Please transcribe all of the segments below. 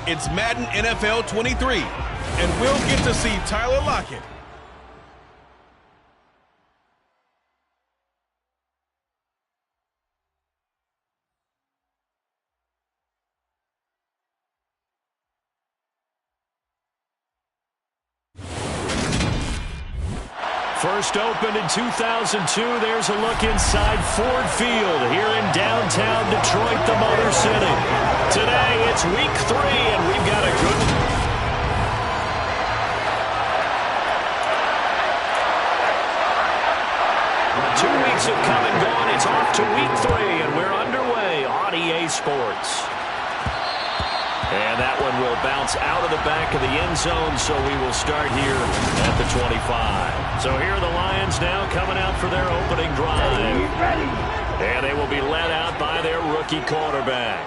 It's Madden NFL 23, and we'll get to see Tyler Lockett. First opened in 2002, there's a look inside Ford Field here in downtown Detroit, the Motor City. Today, it's week 3, and we've got a good one. Two weeks have come and gone. It's off to week 3, and we're underway on EA Sports. And that one will bounce out of the back of the end zone, so we will start here at the 25. So here are the Lions now coming out for their opening drive. And they will be led out by their rookie quarterback.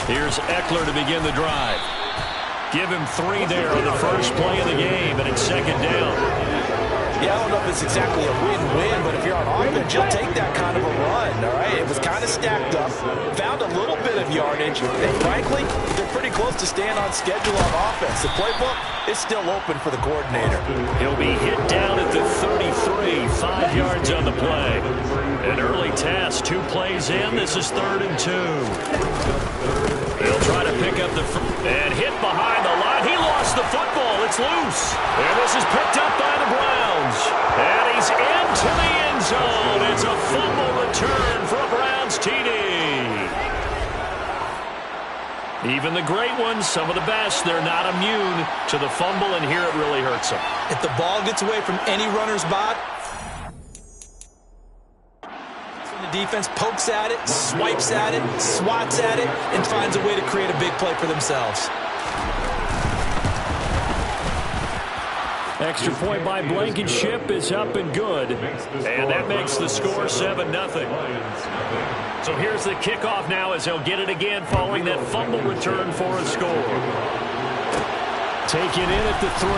Here's Eckler to begin the drive. Give him 3 there on the first play of the game, and it's second down. Yeah, I don't know if it's exactly a win-win, but if you're on offense, you'll take that kind of a run, all right? It was kind of stacked up, found a little bit of yardage, and frankly, they're pretty close to staying on schedule on offense. The playbook is still open for the coordinator. He'll be hit down at the 33, 5 yards on the play. An early task, 2 plays in. This is 3rd and 2. They'll try to pick up the and hit behind the line. He lost the football. It's loose. And this is picked up by the Browns. And he's into the end zone. It's a fumble return for a Browns TD. Even the great ones, some of the best, they're not immune to the fumble, and here it really hurts them. If the ball gets away from any runner's body, the defense pokes at it, swipes at it, swats at it, and finds a way to create a big play for themselves. Extra point by Blankenship is up and good. And that makes the score 7-0. So here's the kickoff now as he'll get it again following that fumble return for a score. Taken in at the 3.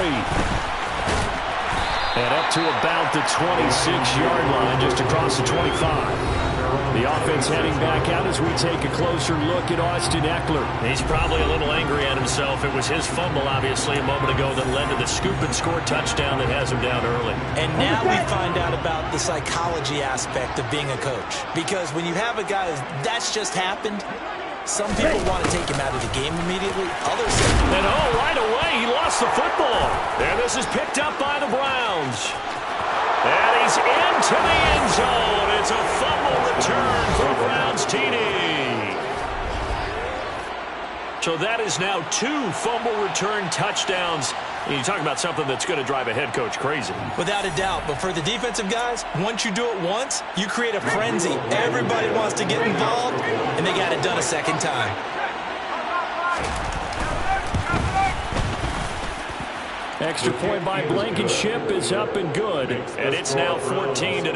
And up to about the 26-yard line, just across the 25. The offense heading back out as we take a closer look at Austin Eckler. He's probably a little angry at himself. It was his fumble, obviously, a moment ago that led to the scoop and score touchdown that has him down early. And now we find out about the psychology aspect of being a coach. Because when you have a guy that's just happened, some people want to take him out of the game immediately. Others say, and right away, he lost the football. And this is picked up by the Browns. And he's into the end zone. It's a fumble return for Browns TD. So that is now 2 fumble return touchdowns. You talk about something that's going to drive a head coach crazy. Without a doubt. But for the defensive guys, once you do it once, you create a frenzy. Everybody wants to get involved, and they got it done a second time. Extra point by Blankenship is up and good. And it's now 14-0.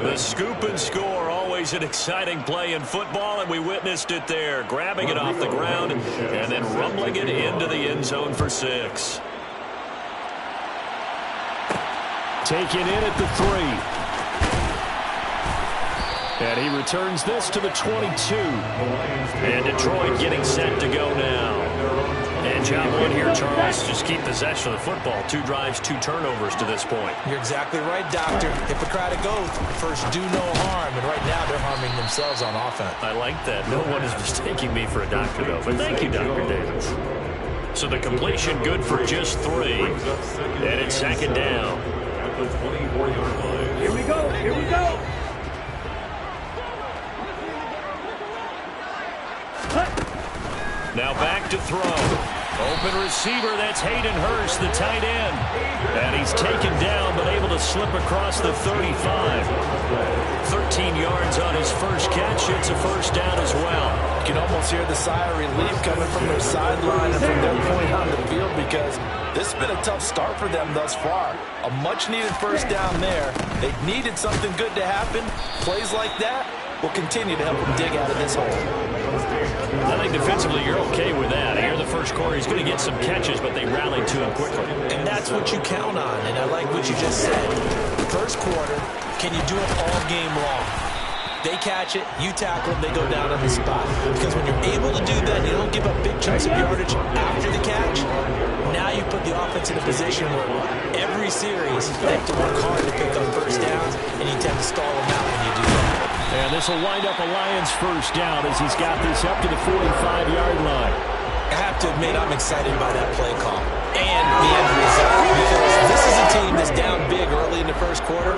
The scoop and score, always an exciting play in football, and we witnessed it there. Grabbing it off the ground and then rumbling it into the end zone for 6. Taken in at the 3. And he returns this to the 22. And Detroit getting set to go now. And job one here, Charles, just keep possession of the football. 2 drives, 2 turnovers to this point. You're exactly right, Doctor. Hippocratic oath. First, do no harm. And right now, they're harming themselves on offense. I like that. No one is mistaking me for a doctor, though. But thank you, Dr. Davis. So the completion good for just 3. And it's 2nd down. Here we go. Here we go. Now back to throw. Open receiver, that's Hayden Hurst, the tight end. And he's taken down, but able to slip across the 35. 13 yards on his first catch. It's a first down as well. You can almost hear the sigh of relief coming from their sideline and from their point on the field, because this has been a tough start for them thus far. A much-needed first down there. They needed something good to happen. Plays like that will continue to help them dig out of this hole. I think defensively you're okay with that. Here in the first quarter, he's going to get some catches, but they rallied to him quickly. And that's what you count on, and I like what you just said. First quarter, can you do it all game long? They catch it, you tackle them, they go down on the spot. Because when you're able to do that, you don't give up big chunks of yardage after the catch. Now you put the offense in a position where every series they have to work hard to pick up first downs, and you tend to stall them out when you do that. And this will wind up a Lions first down as he's got this up to the 45-yard line. I have to admit I'm excited by that play call and the end result, because this is a team that's down big early in the first quarter,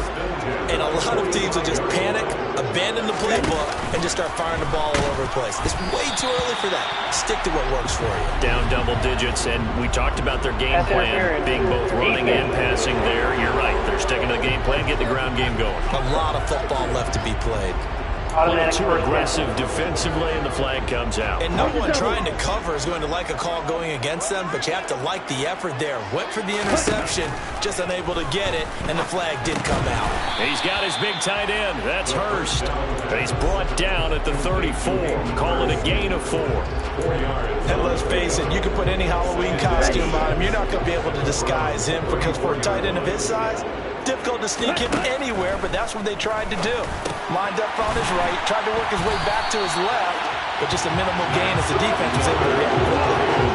and a lot of teams will just panic, abandon the playbook, and just start firing the ball all over the place. It's way too early for that. Stick to what works for you. Down double digits, and we talked about their game plan being both running and passing there. You're right. They're sticking to the game plan, getting the ground game going. A lot of football left to be played. A little too aggressive defensively, and the flag comes out. And no one trying to cover is going to like a call going against them, but you have to like the effort there. Went for the interception, just unable to get it, and the flag did come out. He's got his big tight end. That's Hurst. He's brought down at the 34. Call it a gain of 4. And let's face it, you can put any Halloween costume on him. You're not going to be able to disguise him, because for a tight end of his size, difficult to sneak him anywhere, but that's what they tried to do. Lined up on his right, tried to work his way back to his left, but just a minimal gain as the defense was able to react quickly.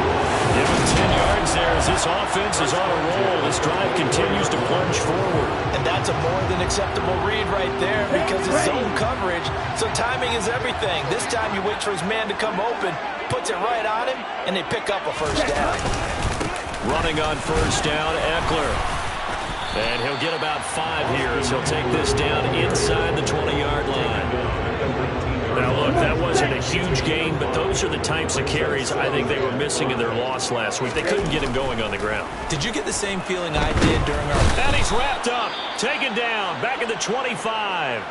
Give him 10 yards there as this offense is on a roll. This drive continues to plunge forward. And that's a more than acceptable read right there, because it's zone coverage, so timing is everything. This time you wait for his man to come open, puts it right on him, and they pick up a first down. Running on first down, Eckler. And he'll get about 5 here as he'll take this down inside the 20-yard line. Now, look, that wasn't a huge gain, but those are the types of carries I think they were missing in their loss last week. They couldn't get him going on the ground. Did you get the same feeling I did during our... And he's wrapped up, taken down, back at the 25.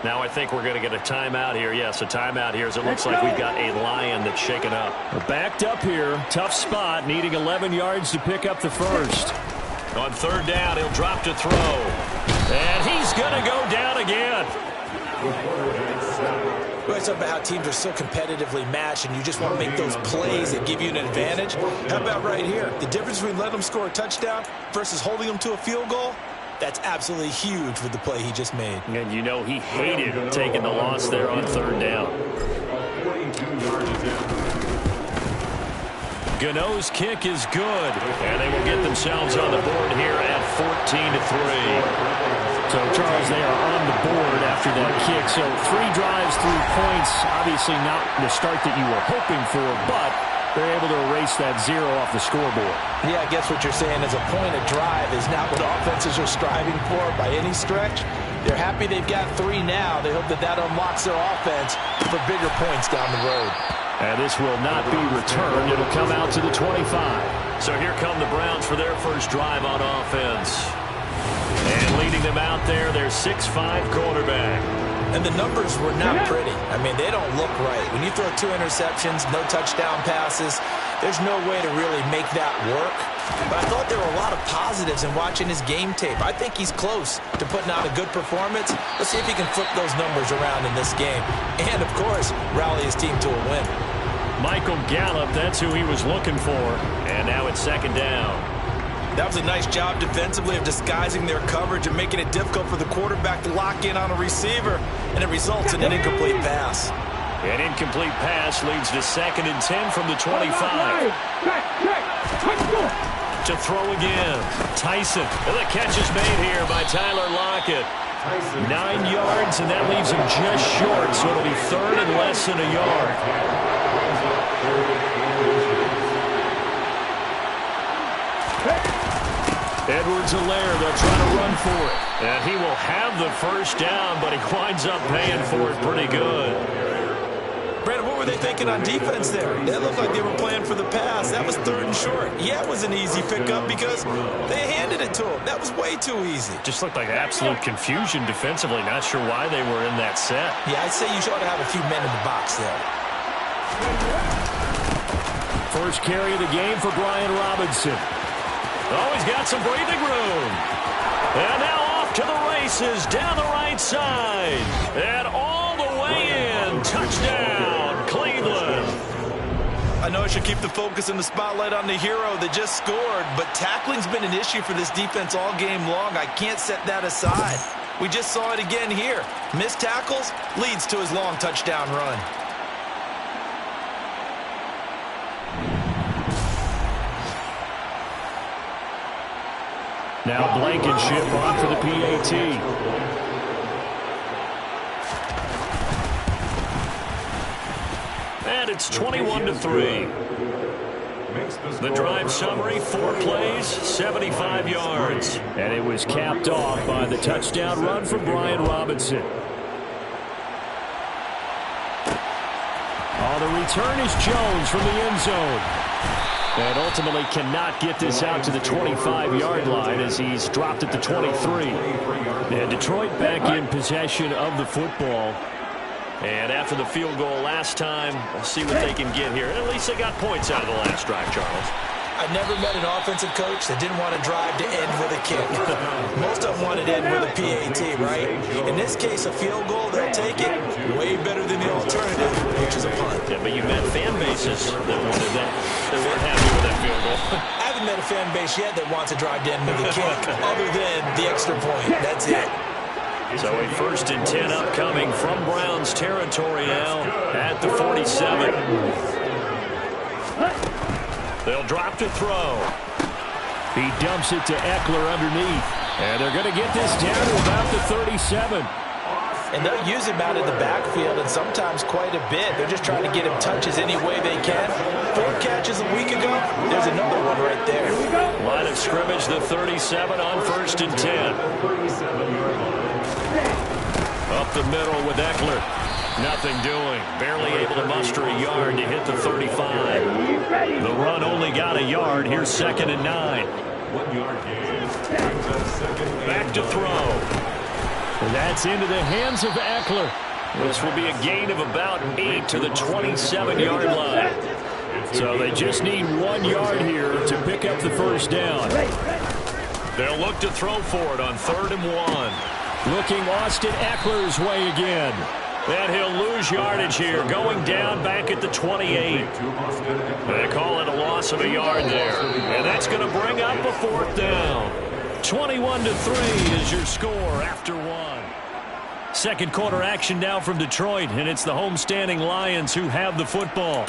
Now I think we're going to get a timeout here. Yes, a timeout here as it looks like we've got a Lion that's shaken up. We're backed up here. Tough spot, needing 11 yards to pick up the first. On third down, he'll drop to throw. And he's going to go down again. We always talk about how teams are so competitively matched, and you just want to make those plays that give you an advantage. How about right here? The difference between letting them score a touchdown versus holding them to a field goal, that's absolutely huge with the play he just made. And you know he hated taking the loss there on third down. Gano's kick is good, and they will get themselves on the board here at 14-3. So, Charles, they are on the board after that kick. So 3 drives, 3 points. Obviously not the start that you were hoping for, but they're able to erase that 0 off the scoreboard. Yeah, I guess what you're saying is a point of drive is not what offenses are striving for by any stretch. They're happy they've got 3 now. They hope that that unlocks their offense for bigger points down the road. And this will not be returned. It'll come out to the 25. So here come the Browns for their first drive on offense. And leading them out there, their 6'5" quarterback. And the numbers were not pretty. I mean, they don't look right. When you throw 2 interceptions, no touchdown passes, there's no way to really make that work. But I thought there were a lot of positives in watching his game tape. I think he's close to putting out a good performance. Let's see if he can flip those numbers around in this game. And, of course, rally his team to a win. Michael Gallup, that's who he was looking for. And now it's second down. That was a nice job defensively of disguising their coverage and making it difficult for the quarterback to lock in on a receiver, and it results in an incomplete pass. An incomplete pass leads to 2nd and 10 from the 25. To throw again, Tyson. And the catch is made here by Tyler Lockett. 9 yards, and that leaves him just short, so it'll be 3rd and less than a yard. Edwards-Helaire, they'll try to run for it. And he will have the first down, but he winds up paying for it pretty good. Brandon, what were they thinking on defense there? It looked like they were playing for the pass. That was 3rd and short. Yeah, it was an easy pickup because they handed it to him. That was way too easy. Just looked like absolute confusion defensively. Not sure why they were in that set. Yeah, I'd say you should have a few men in the box there. First carry of the game for Brian Robinson. Oh, he's got some breathing room. And now off to the races down the right side. And all the way in. Touchdown, Cleveland. I know I should keep the focus and the spotlight on the hero that just scored, but tackling's been an issue for this defense all game long. I can't set that aside. We just saw it again here. Missed tackles leads to his long touchdown run. Now Blankenship on for the PAT. And it's 21-3. The drive summary, 4 plays, 75 yards. And it was capped off by the touchdown run from Brian Robinson. Oh, the return is Jones from the end zone. And ultimately cannot get this out to the 25-yard line as he's dropped at the 23. And Detroit back in possession of the football. And after the field goal last time, we'll see what they can get here. At least they got points out of the last drive, Charles. I've never met an offensive coach that didn't want to drive to end with a kick. Most of them wanted to end with a PAT, right? In this case, a field goal, they'll take it way better than the alternative, which is a punt. Yeah, but you met fan bases that wanted that. They weren't happy with that field goal. I haven't met a fan base yet that wants to drive to end with a kick, other than the extra point. That's it. So a 1st and 10 upcoming from Browns territory now at the 47. They'll drop to throw. He dumps it to Eckler underneath. And they're going to get this down to about the 37. And they'll use him out in the backfield, and sometimes quite a bit. They're just trying to get him touches any way they can. 4 catches a week ago. There's another one right there. Line of scrimmage, the 37 on 1st and 10. Up the middle with Eckler. Nothing doing. Barely able to muster a yard to hit the 35. The run only got a yard. Here's 2nd and 9. Back to throw. And that's into the hands of Eckler. This will be a gain of about 8 to the 27-yard line. So they just need 1 yard here to pick up the 1st down. They'll look to throw for it on 3rd and 1. Looking Austin Eckler's way again. And he'll lose yardage here, going down back at the 28. They call it a loss of a yard there. And that's going to bring up a 4th down. 21-3 is your score after 1. Second quarter action now from Detroit, and it's the homestanding Lions who have the football,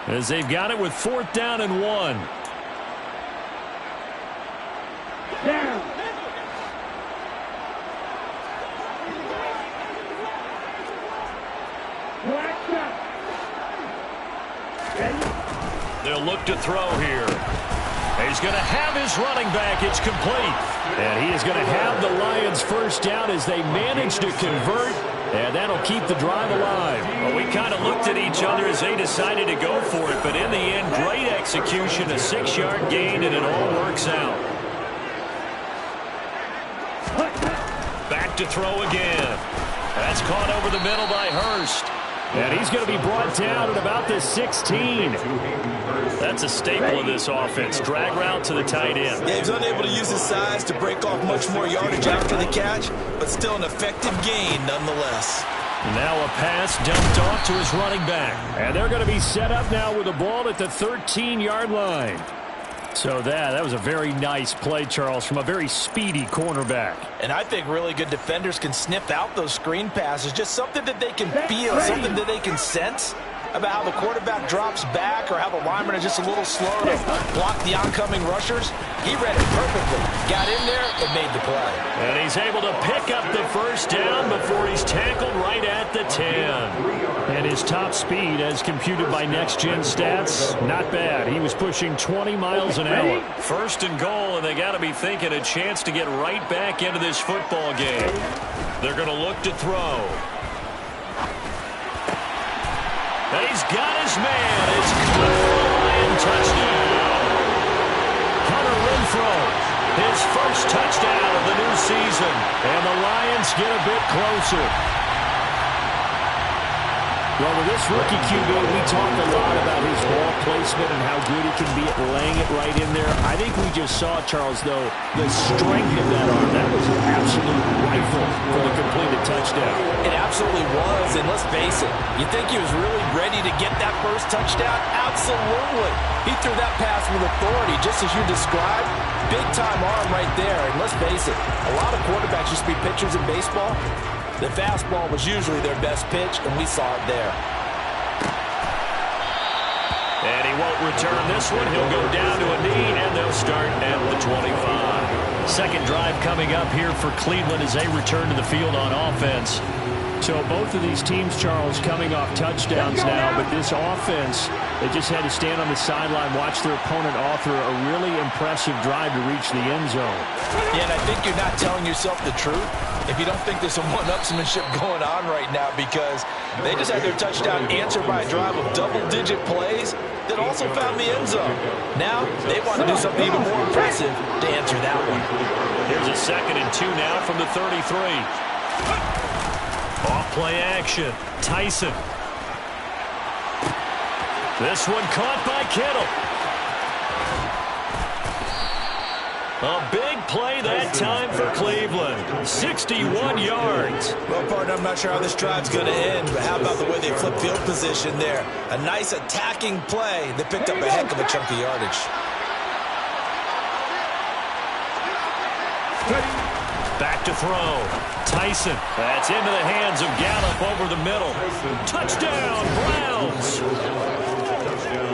as they've got it with 4th down and 1. Down. They'll look to throw here. He's going to have his running back. It's complete. And he is going to have the Lions 1st down as they manage to convert. And that'll keep the drive alive. Well, we kind of looked at each other as they decided to go for it. But in the end, great execution, a 6-yard gain, and it all works out. Back to throw again. That's caught over the middle by Hurst. And he's going to be brought down at about the 16. That's a staple of this offense. Drag route to the tight end. Yeah, he's unable to use his size to break off much more yardage after the catch, but still an effective gain nonetheless. Now a pass dumped off to his running back. And they're going to be set up now with the ball at the 13-yard line. So that was a very nice play, Charles, from a very speedy cornerback. And I think really good defenders can sniff out those screen passes. Just something that they can feel, something that they can sense about how the quarterback drops back or how the linemen are just a little slow to block the oncoming rushers. He read it perfectly. Got in there and made the play. And he's able to pick up the 1st down before he's tackled right at the 10. And his top speed, as computed by Next Gen Stats, not bad. He was pushing 20 miles an hour. 1st and goal, and they got to be thinking a chance to get right back into this football game. They're going to look to throw. And he's got his man. It's caught for a Lion touchdown. Hunter Renfrow, his 1st touchdown of the new season. And the Lions get a bit closer. Well, with this rookie QB, we talked a lot about his ball placement and how good he can be at laying it right in there. I think we just saw, Charles, though, the strength of that arm. That was an absolute rifle for the completed touchdown. It absolutely was, and let's face it, you think he was really ready to get that first touchdown? Absolutely. He threw that pass with authority, just as you described. Big-time arm right there, and let's face it, a lot of quarterbacks used to be pitchers in baseball. The fastball was usually their best pitch, and we saw it there. And he won't return this one. He'll go down to a knee, and they'll start at the 25. Second drive coming up here for Cleveland as they return to the field on offense. So both of these teams, Charles, coming off touchdowns now, but this offense, they just had to stand on the sideline, watch their opponent author a really impressive drive to reach the end zone. Yeah, and I think you're not telling yourself the truth if you don't think there's some one-upsmanship going on right now, because they just had their touchdown answered by a drive of double-digit plays that also found the end zone. Now, they want to do something even more impressive to answer that one. Here's a 2nd and 2 now from the 33. Off-play action. Tyson. This one caught by Kittle. A big play that time for Cleveland. 61 yards. Well, partner, I'm not sure how this drive's going to end, but how about the way they flip field position there? A nice attacking play that picked up a heck of a chunk of yardage. Back to throw. Tyson. That's into the hands of Gallup over the middle. Touchdown, Browns.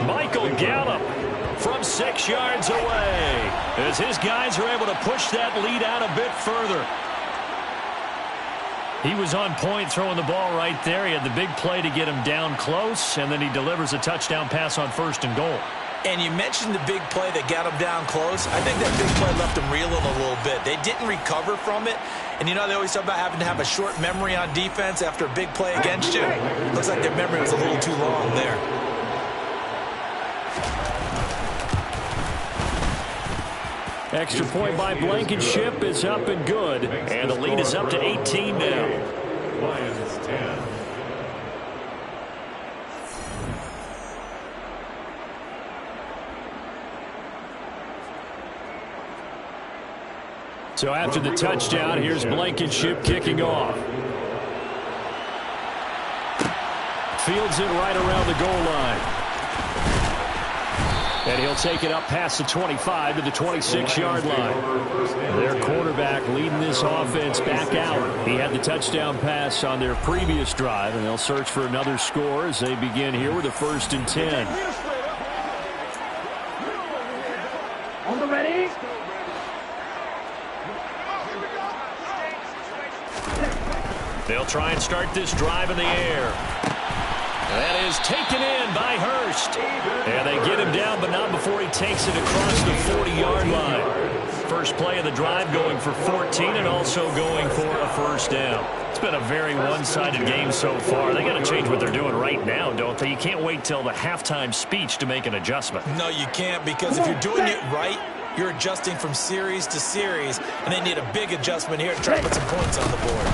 Michael Gallup from 6 yards away as his guys are able to push that lead out a bit further. He was on point throwing the ball right there. He had the big play to get him down close, and then he delivers a touchdown pass on 1st and goal. And you mentioned the big play that got him down close. I think that big play left him reeling a little bit. They didn't recover from it. And you know, they always talk about having to have a short memory on defense after a big play against you. Looks like their memory was a little too long there. Extra point by Blankenship is up and good. And the lead is up to 18 now. Lions 10. So after the touchdown, here's Blankenship kicking off. Fields it right around the goal line. And he'll take it up past the 25 to the 26-yard line. Their quarterback leading this offense back out. He had the touchdown pass on their previous drive, and they'll search for another score as they begin here with a 1st and 10. On the ready. They'll try and start this drive in the air. That is taken in by Hurst. And they get him down, but not before he takes it across the 40-yard line. First play of the drive going for 14 and also going for a 1st down. It's been a very one-sided game so far. They got to change what they're doing right now, don't they? You can't wait till the halftime speech to make an adjustment. No, you can't, because if you're doing it right, you're adjusting from series to series, and they need a big adjustment here to try to put some points on the board.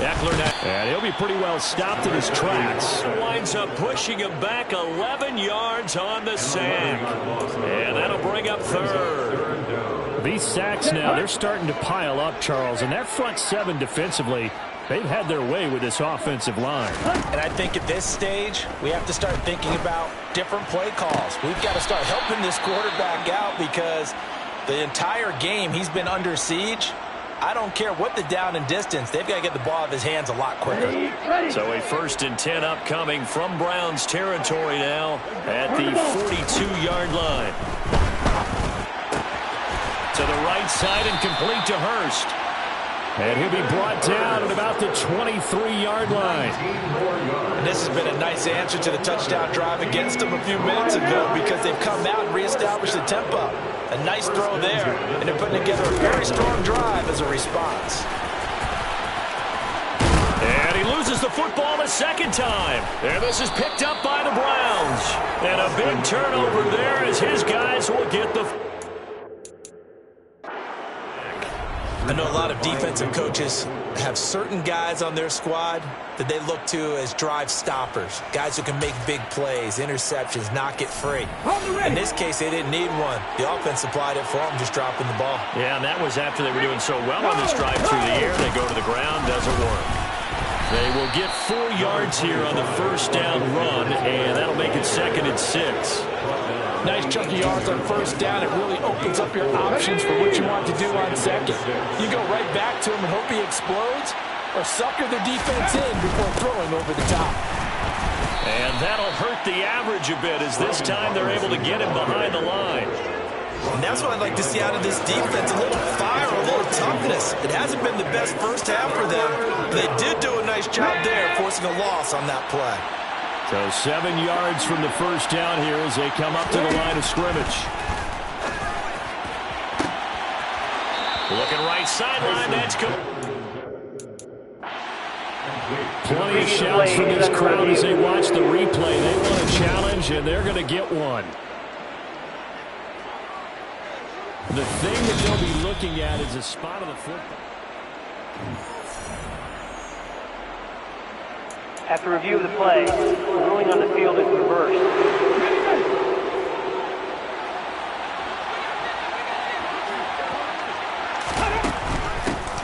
Eckler now. And he'll be pretty well stopped in his tracks. Winds up pushing him back 11 yards on the sack. And that'll bring up 3rd. These sacks now, they're starting to pile up, Charles. And that front 7 defensively, they've had their way with this offensive line. And I think at this stage, we have to start thinking about different play calls. We've got to start helping this quarterback out because the entire game he's been under siege. I don't care what the down and distance. They've got to get the ball out of his hands a lot quicker. So a 1st and 10 upcoming from Browns territory now at the 42-yard line. To the right side and complete to Hurst. And he'll be brought down at about the 23-yard line. And this has been a nice answer to the touchdown drive against them a few minutes ago because they've come out and reestablished the tempo. A nice throw there, and they're putting together a very strong drive as a response. And he loses the football the 2nd time. And this is picked up by the Browns. And a big turnover there as his guys will get the... I know a lot of defensive coaches have certain guys on their squad that they look to as drive stoppers, guys who can make big plays, interceptions, knock it free. In this case, they didn't need one. The offense supplied it for them, just dropping the ball. Yeah, and that was after they were doing so well on this drive through the air. They go to the ground, doesn't work. They will get 4 yards here on the first down run, and that'll make it 2nd and 6. Nice chunky yards on first down. It really opens up your options for what you want to do on second. You go right back to him and hope he explodes, or sucker their defense in before throwing over the top. And that'll hurt the average a bit, as this time they're able to get him behind the line. And that's what I'd like to see out of this defense, a little fire, a little toughness. It hasn't been the best first half for them. They did do a nice job there, forcing a loss on that play. So 7 yards from the first down here as they come up to the line of scrimmage. Looking right sideline, that's good. Plenty of shouts from this crowd as they watch the replay. They want a challenge, and they're going to get one. The thing that they'll be looking at is a spot of the football. After review of the play, the ruling on the field is reversed.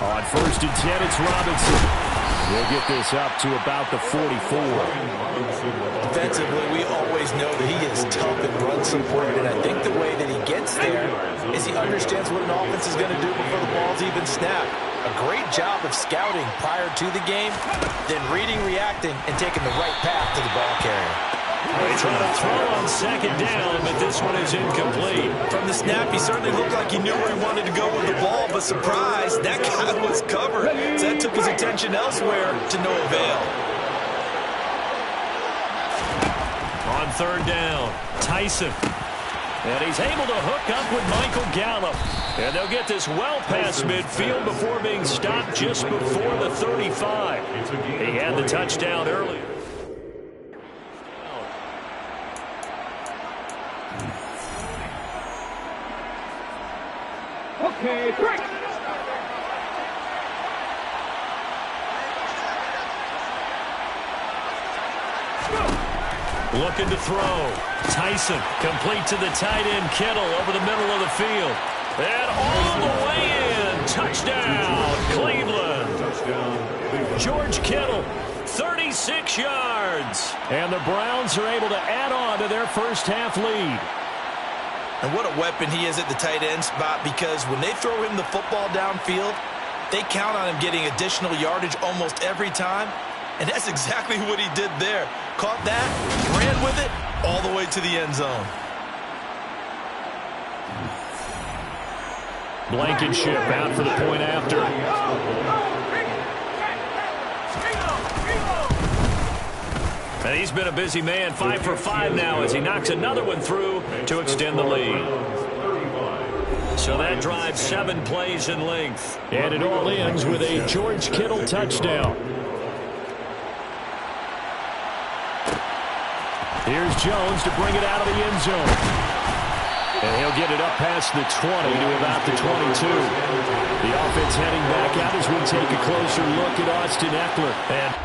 On 1st and 10, it's Robinson. We'll get this up to about the 44. Defensively, we always know that he is tough and run support, and I think the way that he gets there is he understands what an offense is going to do before the ball's even snapped. A great job of scouting prior to the game, then reading, reacting, and taking the right path to the ball carrier. They try to throw on 2nd down, but this one is incomplete. From the snap, he certainly looked like he knew where he wanted to go with the ball, but surprise, that guy was covered. So that took his attention elsewhere to no avail. On 3rd down, Tyson. And he's able to hook up with Michael Gallup. And they'll get this well past midfield before being stopped just before the 35. He had the touchdown earlier. Okay, break. Looking to throw. Tyson complete to the tight end Kittle over the middle of the field. And all the way in. Touchdown, Cleveland. George Kittle, 36 yards. And the Browns are able to add on to their first half lead. And what a weapon he is at the tight end spot, because when they throw him the football downfield, they count on him getting additional yardage almost every time. And that's exactly what he did there. Caught that, ran with it, all the way to the end zone. Blankenship out for the point after. And he's been a busy man, 5 for 5 now as he knocks another one through to extend the lead. So that drives 7 plays in length. And it all ends with a George Kittle touchdown. Here's Jones to bring it out of the end zone. And he'll get it up past the 20 to about the 22. The offense heading back out as we take a closer look at Austin Ekeler. And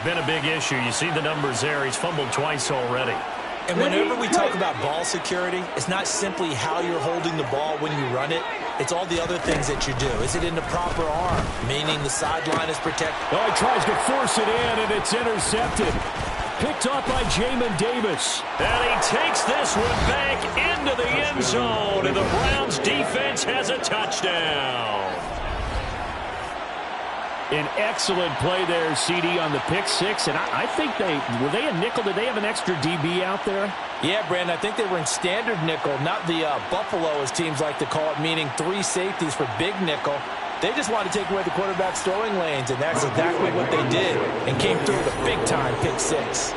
been a big issue. You see the numbers there. He's fumbled twice already. And whenever we talk about ball security, it's not simply how you're holding the ball when you run it. It's all the other things that you do. Is it in the proper arm, meaning the sideline is protected? Oh, he tries to force it in, and it's intercepted. Picked off by Jamin Davis. And he takes this one back into the end zone, and the Browns defense has a touchdown. An excellent play there, CD, on the pick six. And I think were they a nickel? Did they have an extra DB out there? Yeah, Brandon, I think they were in standard nickel, not the Buffalo, as teams like to call it, meaning 3 safeties for big nickel. They just wanted to take away the quarterback's throwing lanes, and that's exactly what they did, and came through with a big-time pick six.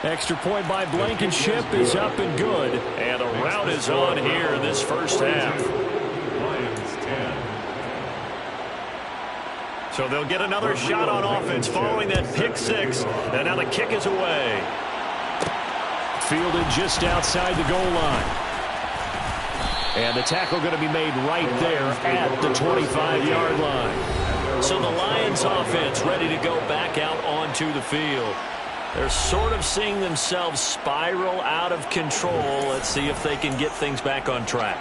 Extra point by Blankenship is up and good. And the route is on here in this first half. So they'll get another shot on offense following that pick six. And now the kick is away. Fielded just outside the goal line. And the tackle going to be made right there at the 25-yard line. So the Lions offense ready to go back out onto the field. They're sort of seeing themselves spiral out of control. Let's see if they can get things back on track.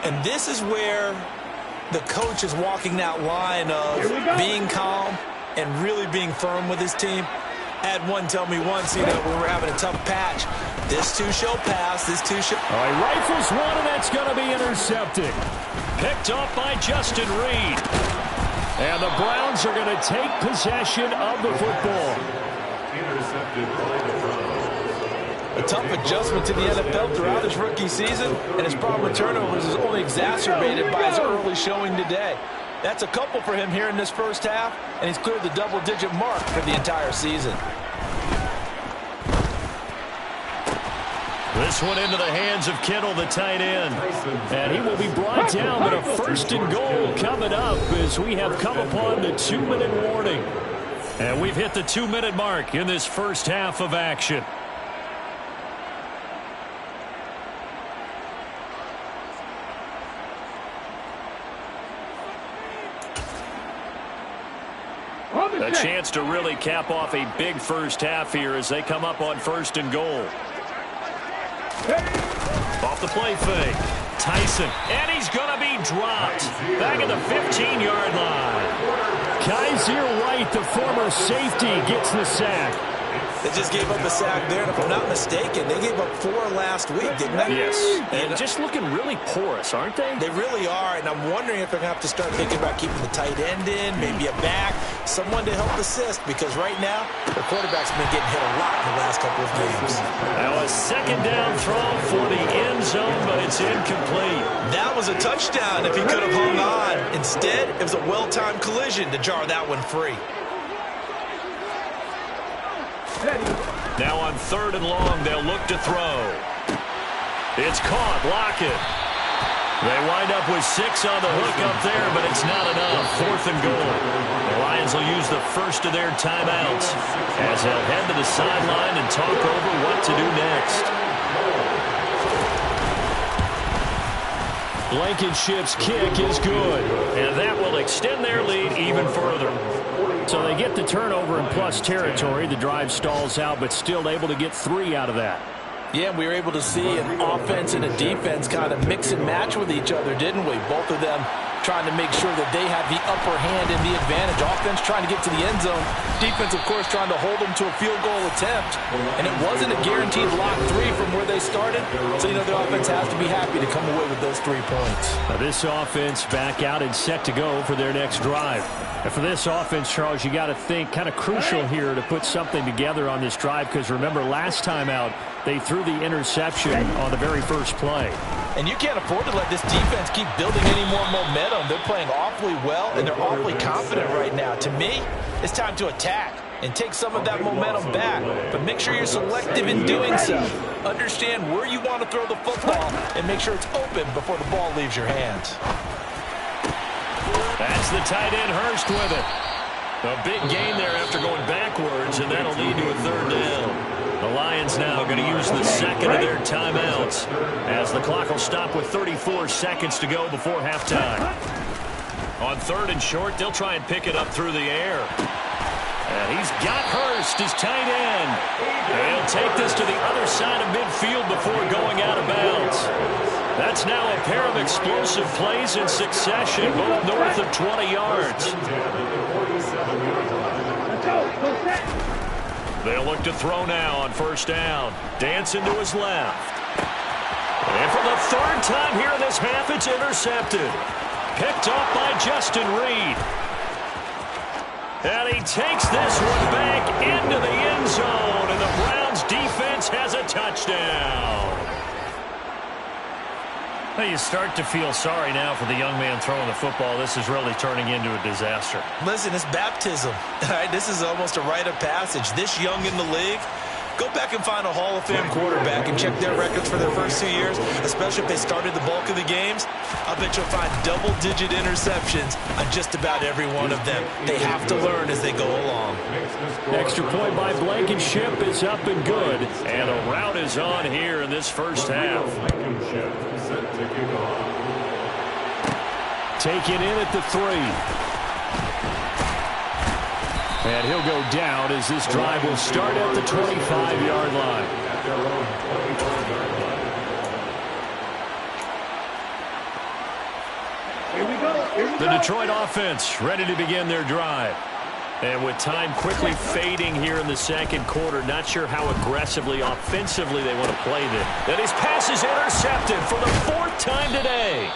And this is where the coach is walking that line of being calm and really being firm with his team. I had one tell me once, when we're having a tough patch, this too shall pass, this too shall... All right, rifles one, and that's going to be intercepted. Picked off by Justin Reed. And the Browns are going to take possession of the football. A tough adjustment to the NFL throughout his rookie season, and his problem with turnovers is only exacerbated by his early showing today. That's a couple for him here in this first half, and he's cleared the double-digit mark for the entire season. This one into the hands of Kittle, the tight end. And he will be brought down, but a first and goal coming up as we have come upon the 2-minute warning. And we've hit the 2-minute mark in this first half of action. A chance to really cap off a big first half here as they come up on first and goal. Off the play fake. Tyson. And he's going to be dropped. Back at the 15-yard line. Kaiser White, the former safety, gets the sack. They just gave up a sack there, and if I'm not mistaken, they gave up 4 last week, didn't they? Yes. And just looking really porous, aren't they? They really are, and I'm wondering if they're going to have to start thinking about keeping the tight end in, maybe a back, someone to help assist, because right now, the quarterback's been getting hit a lot in the last couple of games. Now a second down throw for the end zone, but it's incomplete. That was a touchdown if he could have hung on. Instead, it was a well-timed collision to jar that one free. Now on third and long, they'll look to throw. It's caught. Lockett. They wind up with 6 on the hook up there, but it's not enough. Fourth and goal. The Lions will use the first of their timeouts as they'll head to the sideline and talk over what to do next. Blankenship's kick is good, and that will extend their lead even further. So they get the turnover in plus territory. The drive stalls out, but still able to get 3 out of that. Yeah, we were able to see an offense and a defense kind of mix and match with each other, didn't we? Both of them trying to make sure that they have the upper hand and the advantage. Offense trying to get to the end zone. Defense, of course, trying to hold them to a field goal attempt. And it wasn't a guaranteed lock 3 from where they started. So, the offense has to be happy to come away with those 3 points. Now this offense back out and set to go for their next drive. And for this offense, Charles, you got to think kind of crucial here to put something together on this drive, because remember last time out, they threw the interception on the very first play. And you can't afford to let this defense keep building any more momentum. They're playing awfully well, and they're awfully confident right now. To me, it's time to attack and take some of that momentum back. But make sure you're selective in doing so. Understand where you want to throw the football and make sure it's open before the ball leaves your hands. That's the tight end, Hurst, with it. A big gain there after going backwards, and that'll lead to a third down. The Lions now going to use the second of their timeouts as the clock will stop with 34 seconds to go before halftime. On third and short, they'll try and pick it up through the air. And he's got Hurst, his tight end. And he'll take this to the other side of midfield before going out of bounds. That's now a pair of explosive plays in succession, both north of 20 yards. They'll look to throw now on first down. Dancing to his left. And for the third time here in this half, it's intercepted. Picked off by Justin Reed. And he takes this one back into the end zone, and the Browns defense has a touchdown. Well, you start to feel sorry now for the young man throwing the football. This is really turning into a disaster. Listen, it's baptism. All right, this is almost a rite of passage. This young in the league, Go back and find a Hall of Fame quarterback and check their records for their first 2 years, especially if they started the bulk of the games. I bet you'll find double-digit interceptions on just about every one of them. They have to learn as they go along. Extra point by Blankenship is up and good. And a rout is on here in this first half. Taken in at the 3. And he'll go down as this drive will start at the 25-yard line. The Detroit offense ready to begin their drive. And with time quickly fading here in the second quarter, not sure how aggressively, offensively they want to play this. And his pass is intercepted for the 4th time today.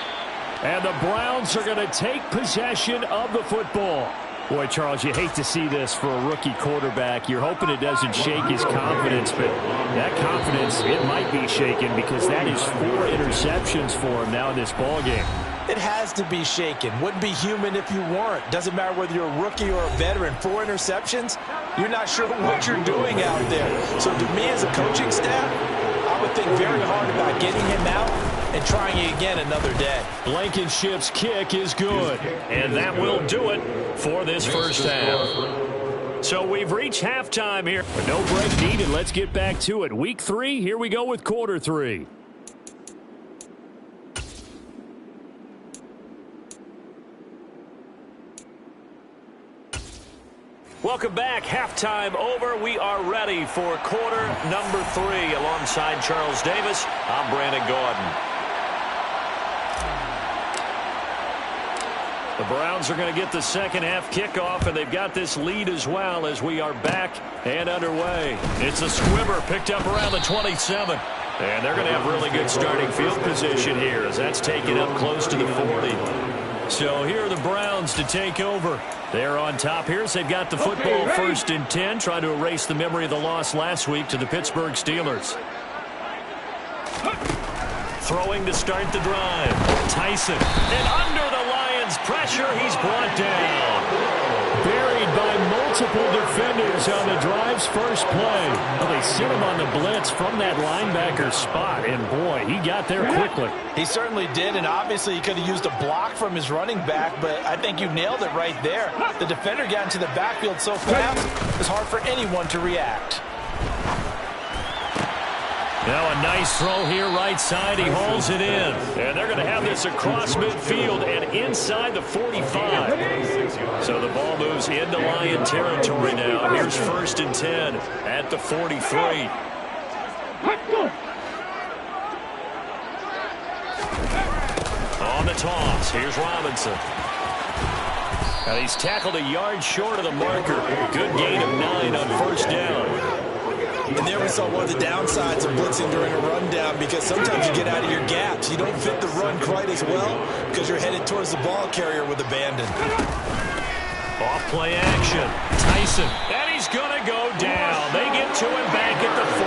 And the Browns are going to take possession of the football. Boy, Charles, you hate to see this for a rookie quarterback. You're hoping it doesn't shake his confidence, but that confidence, it might be shaken because that is 4 interceptions for him now in this ballgame. It has to be shaken. Wouldn't be human if you weren't. Doesn't matter whether you're a rookie or a veteran. 4 interceptions, you're not sure what you're doing out there. So to me as a coaching staff, I would think very hard about getting him out and trying it again another day. Blankenship's kick is good, and that will do it for this first half. So we've reached halftime here. But no break needed. Let's get back to it. Week 3, here we go with quarter 3. Welcome back. Halftime over. We are ready for quarter number 3. Alongside Charles Davis, I'm Brandon Gaudin. The Browns are going to get the second half kickoff, and they've got this lead as well as we are back and underway. It's a squibber picked up around the 27. And they're going to have really good starting field position here as that's taken up close to the 40. So here are the Browns to take over. They're on top here as they've got the football 1st and 10, trying to erase the memory of the loss last week to the Pittsburgh Steelers. Throwing to start the drive. Tyson. And under the Lions' pressure, he's brought down. Buried by multiple defenders on the drive's first play. Well, they sit him on the blitz from that linebacker spot, and boy, he got there quickly. He certainly did, and obviously he could have used a block from his running back, but I think you nailed it right there. The defender got into the backfield so fast, it's hard for anyone to react. Now a nice throw here right side. He hauls it in. And they're going to have this across midfield and inside the 45. So the ball moves into Lion territory now. Here's 1st and 10 at the 43. On the toss, here's Robinson. And he's tackled a yard short of the marker. Good gain of 9 on 1st down. And there we saw one of the downsides of blitzing during a rundown, because sometimes you get out of your gaps. You don't fit the run quite as well because you're headed towards the ball carrier with abandon. Off play action. Tyson. And he's going to go down. They get to him back at the 40.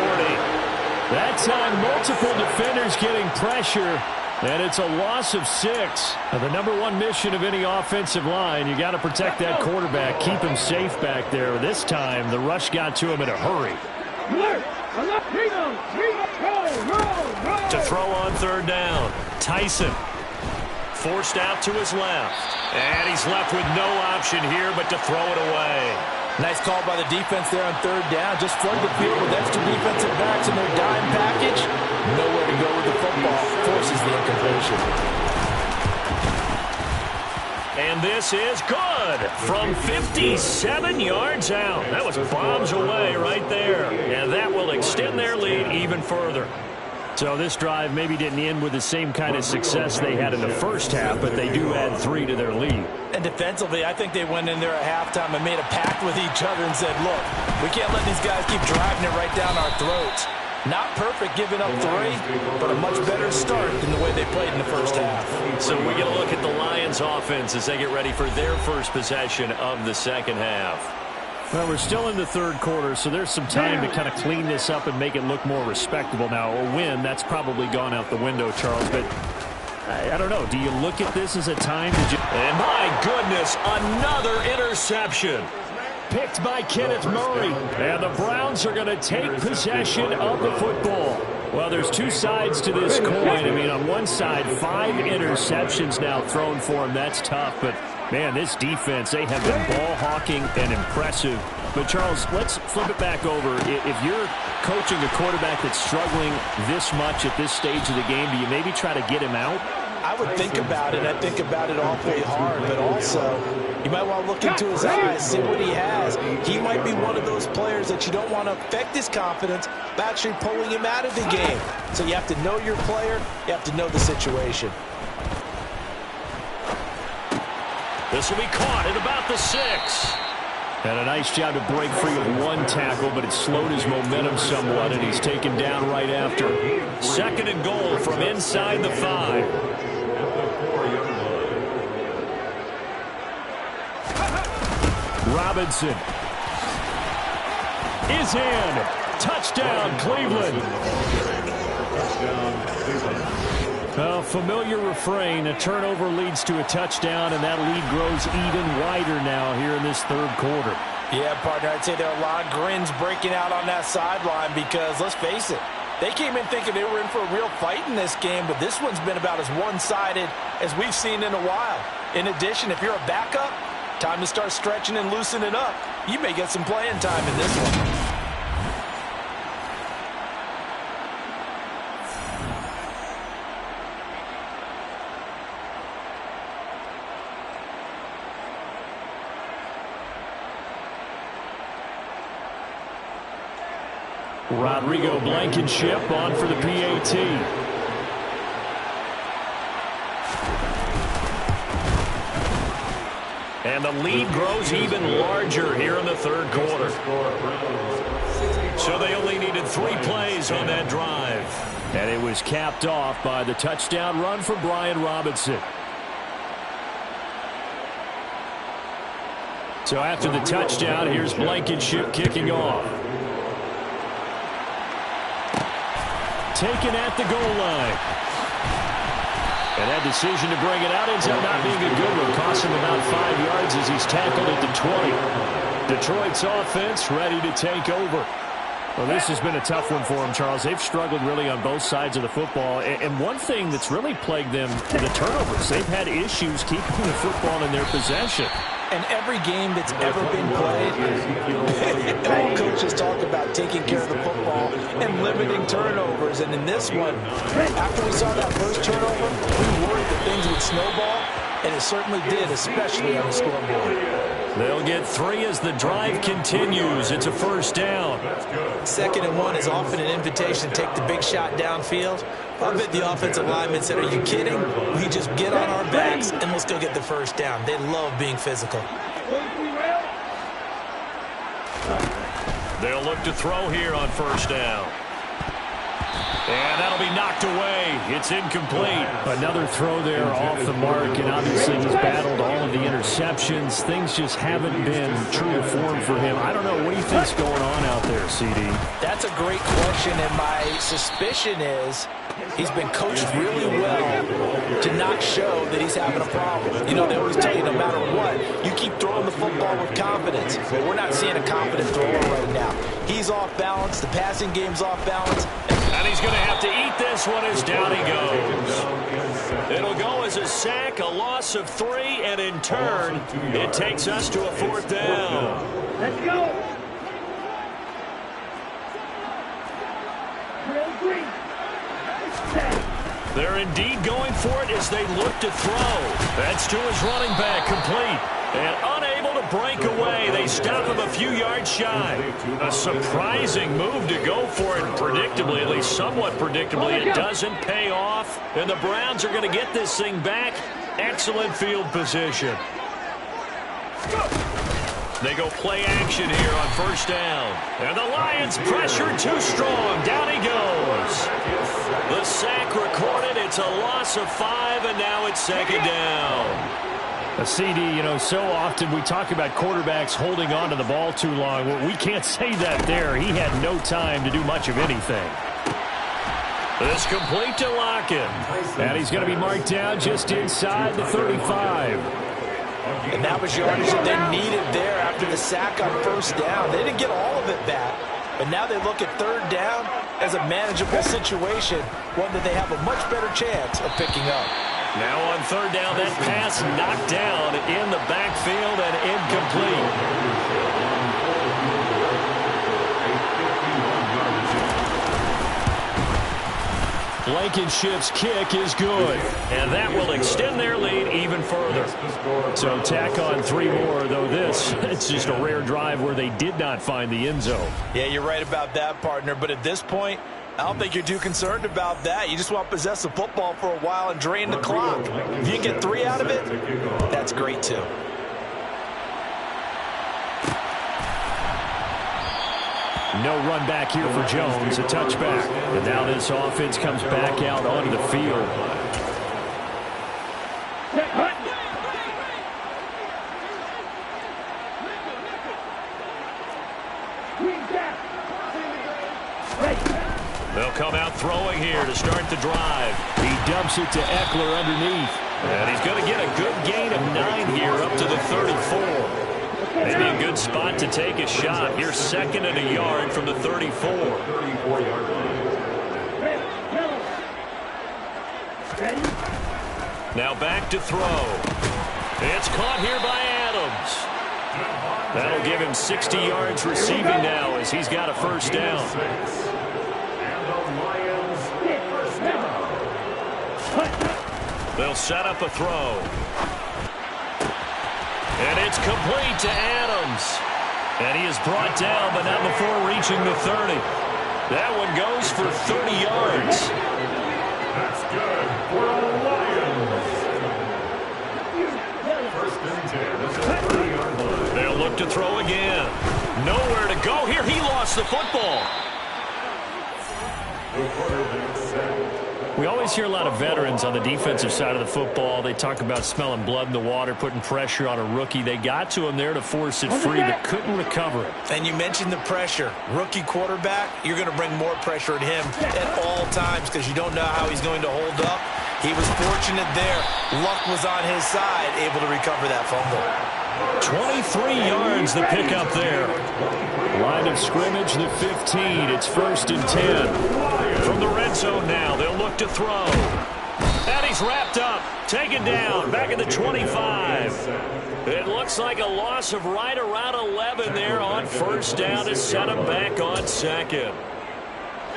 That time, multiple defenders getting pressure. And it's a loss of 6. Now, the number 1 mission of any offensive line, you got to protect that quarterback, keep him safe back there. This time, the rush got to him in a hurry. To throw on 3rd down. Tyson forced out to his left. And he's left with no option here but to throw it away. Nice call by the defense there on 3rd down. Just flood the field with extra defensive backs in their dime package. Nowhere to go with the football. Forces the incompletion. And this is good from 57 yards out. That was bombs away right there. And that will extend their lead even further. So this drive maybe didn't end with the same kind of success they had in the first half, but they do add 3 to their lead. And defensively, I think they went in there at halftime and made a pact with each other and said, look, we can't let these guys keep driving it right down our throats. Not perfect giving up 3, but a much better start than the way they played in the first half. So we get a look at the Lions offense as they get ready for their first possession of the second half. Well, we're still in the 3rd quarter, so there's some time to kind of clean this up and make it look more respectable now. A win, that's probably gone out the window, Charles, but I don't know. Do you look at this as a time to just... And my goodness, another interception. picked by Kenneth Murray. And the Browns are going to take possession of the football. Well, there's two sides to this coin. I mean, on one side, 5 interceptions now thrown for him. That's tough. But, man, this defense, they have been ball hawking and impressive. But, Charles, let's flip it back over. If you're coaching a quarterback that's struggling this much at this stage of the game, do you maybe try to get him out? I would think about it. I think about it awfully hard, but also you might want to look into his eyes, see what he has. He might be one of those players that you don't want to affect his confidence by actually pulling him out of the game. So you have to know your player. You have to know the situation. This will be caught at about the 6. And a nice job to break free with one tackle, but it slowed his momentum somewhat, and he's taken down right after. 2nd and goal from inside the 5. Robinson is in. Touchdown, Cleveland. A familiar refrain. A turnover leads to a touchdown, and that lead grows even wider now here in this 3rd quarter. Yeah, partner, I'd say there are a lot of grins breaking out on that sideline because, let's face it, they came in thinking they were in for a real fight in this game, but this one's been about as one-sided as we've seen in a while. In addition, if you're a backup, time to start stretching and loosening up. You may get some playing time in this one. Rodrigo Blankenship on for the PAT. And the lead grows even larger here in the 3rd quarter. So they only needed 3 plays on that drive. And it was capped off by the touchdown run from Brian Robinson. So after the touchdown, here's Blankenship kicking off. Taken at the goal line. And that decision to bring it out ends up not being a good one. Cost him about 5 yards as he's tackled at the 20. Detroit's offense ready to take over. Well, this has been a tough one for them, Charles. They've struggled really on both sides of the football. And one thing that's really plagued them, the turnovers. They've had issues keeping the football in their possession. And every game that's ever been played, all coaches talk about taking care of the football and limiting turnovers. And in this one, after we saw that first turnover, we worried that things would snowball, and it certainly did, especially on the scoreboard. They'll get 3 as the drive continues. It's a 1st down. 2nd and 1 is often an invitation to take the big shot downfield. I bet the offensive lineman said, are you kidding? We just get on our backs and let's go get the 1st down. They love being physical. They'll look to throw here on 1st down. And that'll be knocked away. It's incomplete. Another throw there off the mark, and obviously he's battled all of the interceptions. Things just haven't been true to form for him. I don't know. What do you think's going on out there, CD? That's a great question, and my suspicion is he's been coached really well to not show that he's having a problem. You know, they always tell you no matter what, you keep throwing the football with confidence. But we're not seeing a confident thrower right now. He's off balance. The passing game's off balance. And he's going to have to eat this one as down he goes. It'll go as a sack, a loss of 3, and in turn, it takes us to a 4th down. Let's go. They're indeed going for it as they look to throw. That's to his running back, complete. And unable to break away. They stop him a few yards shy. A surprising move to go for it. Predictably, at least somewhat predictably, it doesn't pay off. And the Browns are going to get this thing back. Excellent field position. They go play action here on 1st down. And the Lions pressure too strong. Down he goes. The sack recorded. It's a loss of 5, and now it's 2nd down. A CD, you know, so often we talk about quarterbacks holding on to the ball too long. Well, we can't say that there. He had no time to do much of anything. This complete to Lockett. And he's going to be marked down just inside the 35. And that was yardage that they needed there after the sack on first down. They didn't get all of it back, but now they look at third down as a manageable situation, one that they have a much better chance of picking up. Now on third down, that pass knocked down in the backfield and incomplete. Blankenship's kick is good, and that will extend their lead even further. So tack on 3 more, though this, it's just a rare drive where they did not find the end zone. Yeah, you're right about that, partner, but at this point, I don't think you're too concerned about that. You just want to possess the football for a while and drain the clock. If you can get 3 out of it, that's great too. No run back here for Jones, a touchback. And now this offense comes back out onto the field. They'll come out throwing here to start the drive. He dumps it to Eckler underneath. And he's going to get a good gain of 9 here up to the 34. Maybe a good spot to take a shot. Here's 2nd and a yard from the 34. Now back to throw. It's caught here by Adams. That'll give him 60 yards receiving now as he's got a first down. They'll set up a throw. And it's complete to Adams. And he is brought down, but not before reaching the 30. That one goes for 30 yards. That's good for the Lions. They'll look to throw again. Nowhere to go here. He lost the football. We always hear a lot of veterans on the defensive side of the football. They talk about smelling blood in the water, putting pressure on a rookie. They got to him there to force it free, but couldn't recover it. And you mentioned the pressure. Rookie quarterback, you're going to bring more pressure at him at all times because you don't know how he's going to hold up. He was fortunate there. Luck was on his side, able to recover that fumble. 23 yards the pickup there. Line of scrimmage, the 15. It's 1st and 10. From the red zone now, they'll look to throw. And he's wrapped up, taken down, back at the 25. It looks like a loss of right around 11 there on first down to set him back on 2nd.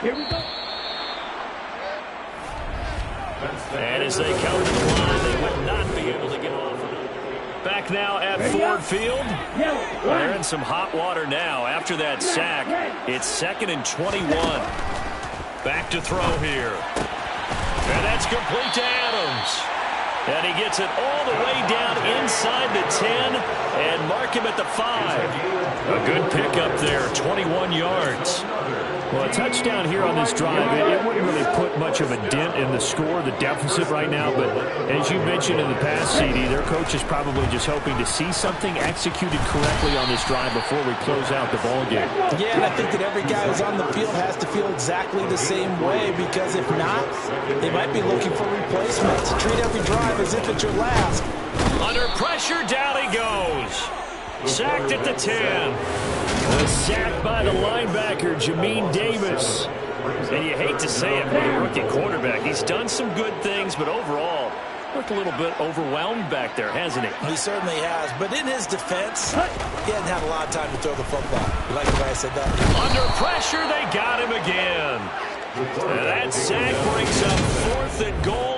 Here we go. And as they come to the line, they will not be able to get off. Back now at Ford Field. They're in some hot water now after that sack. It's 2nd and 21. Back to throw here. And that's complete to Adams. And he gets it all the way down inside the 10 and mark him at the 5. A good pickup there, 21 yards. Well, a touchdown here on this drive, it wouldn't really put much of a dent in the score, the deficit right now. But as you mentioned in the past, CD, their coach is probably just hoping to see something executed correctly on this drive before we close out the ballgame. Yeah, and I think that every guy who's on the field has to feel exactly the same way, because if not, they might be looking for replacements. Treat every drive as if it's your last. Under pressure, down he goes. Sacked at the 10. A sack by the linebacker, Jamin Davis. And you hate to say it for the rookie quarterback. He's done some good things, but overall, looked a little bit overwhelmed back there, hasn't he? He certainly has. But in his defense, he hadn't had a lot of time to throw the football. You like the way I said that? Under pressure, they got him again. And that sack brings up 4th and goal.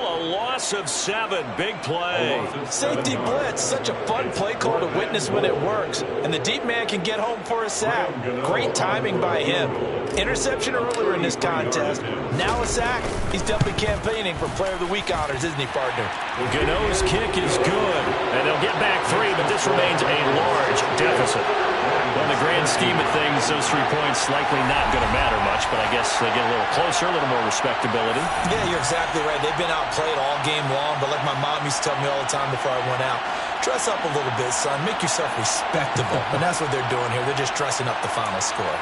Of 7. Big play. Safety blitz. Such a fun play call to witness when it works. And the deep man can get home for a sack. Great timing by him. Interception earlier in this contest. Now a sack. He's definitely campaigning for Player of the Week honors, isn't he, partner? Gano's kick is good. And they'll get back 3, but this remains a large deficit. Well, in the grand scheme of things, those 3 points likely not going to matter much, but I guess they get a little closer, a little more respectability. Yeah, you're exactly right. They've been outplayed all game long, but like my mom used to tell me all the time before I went out, dress up a little bit, son. Make yourself respectable. And that's what they're doing here. They're just dressing up the final score.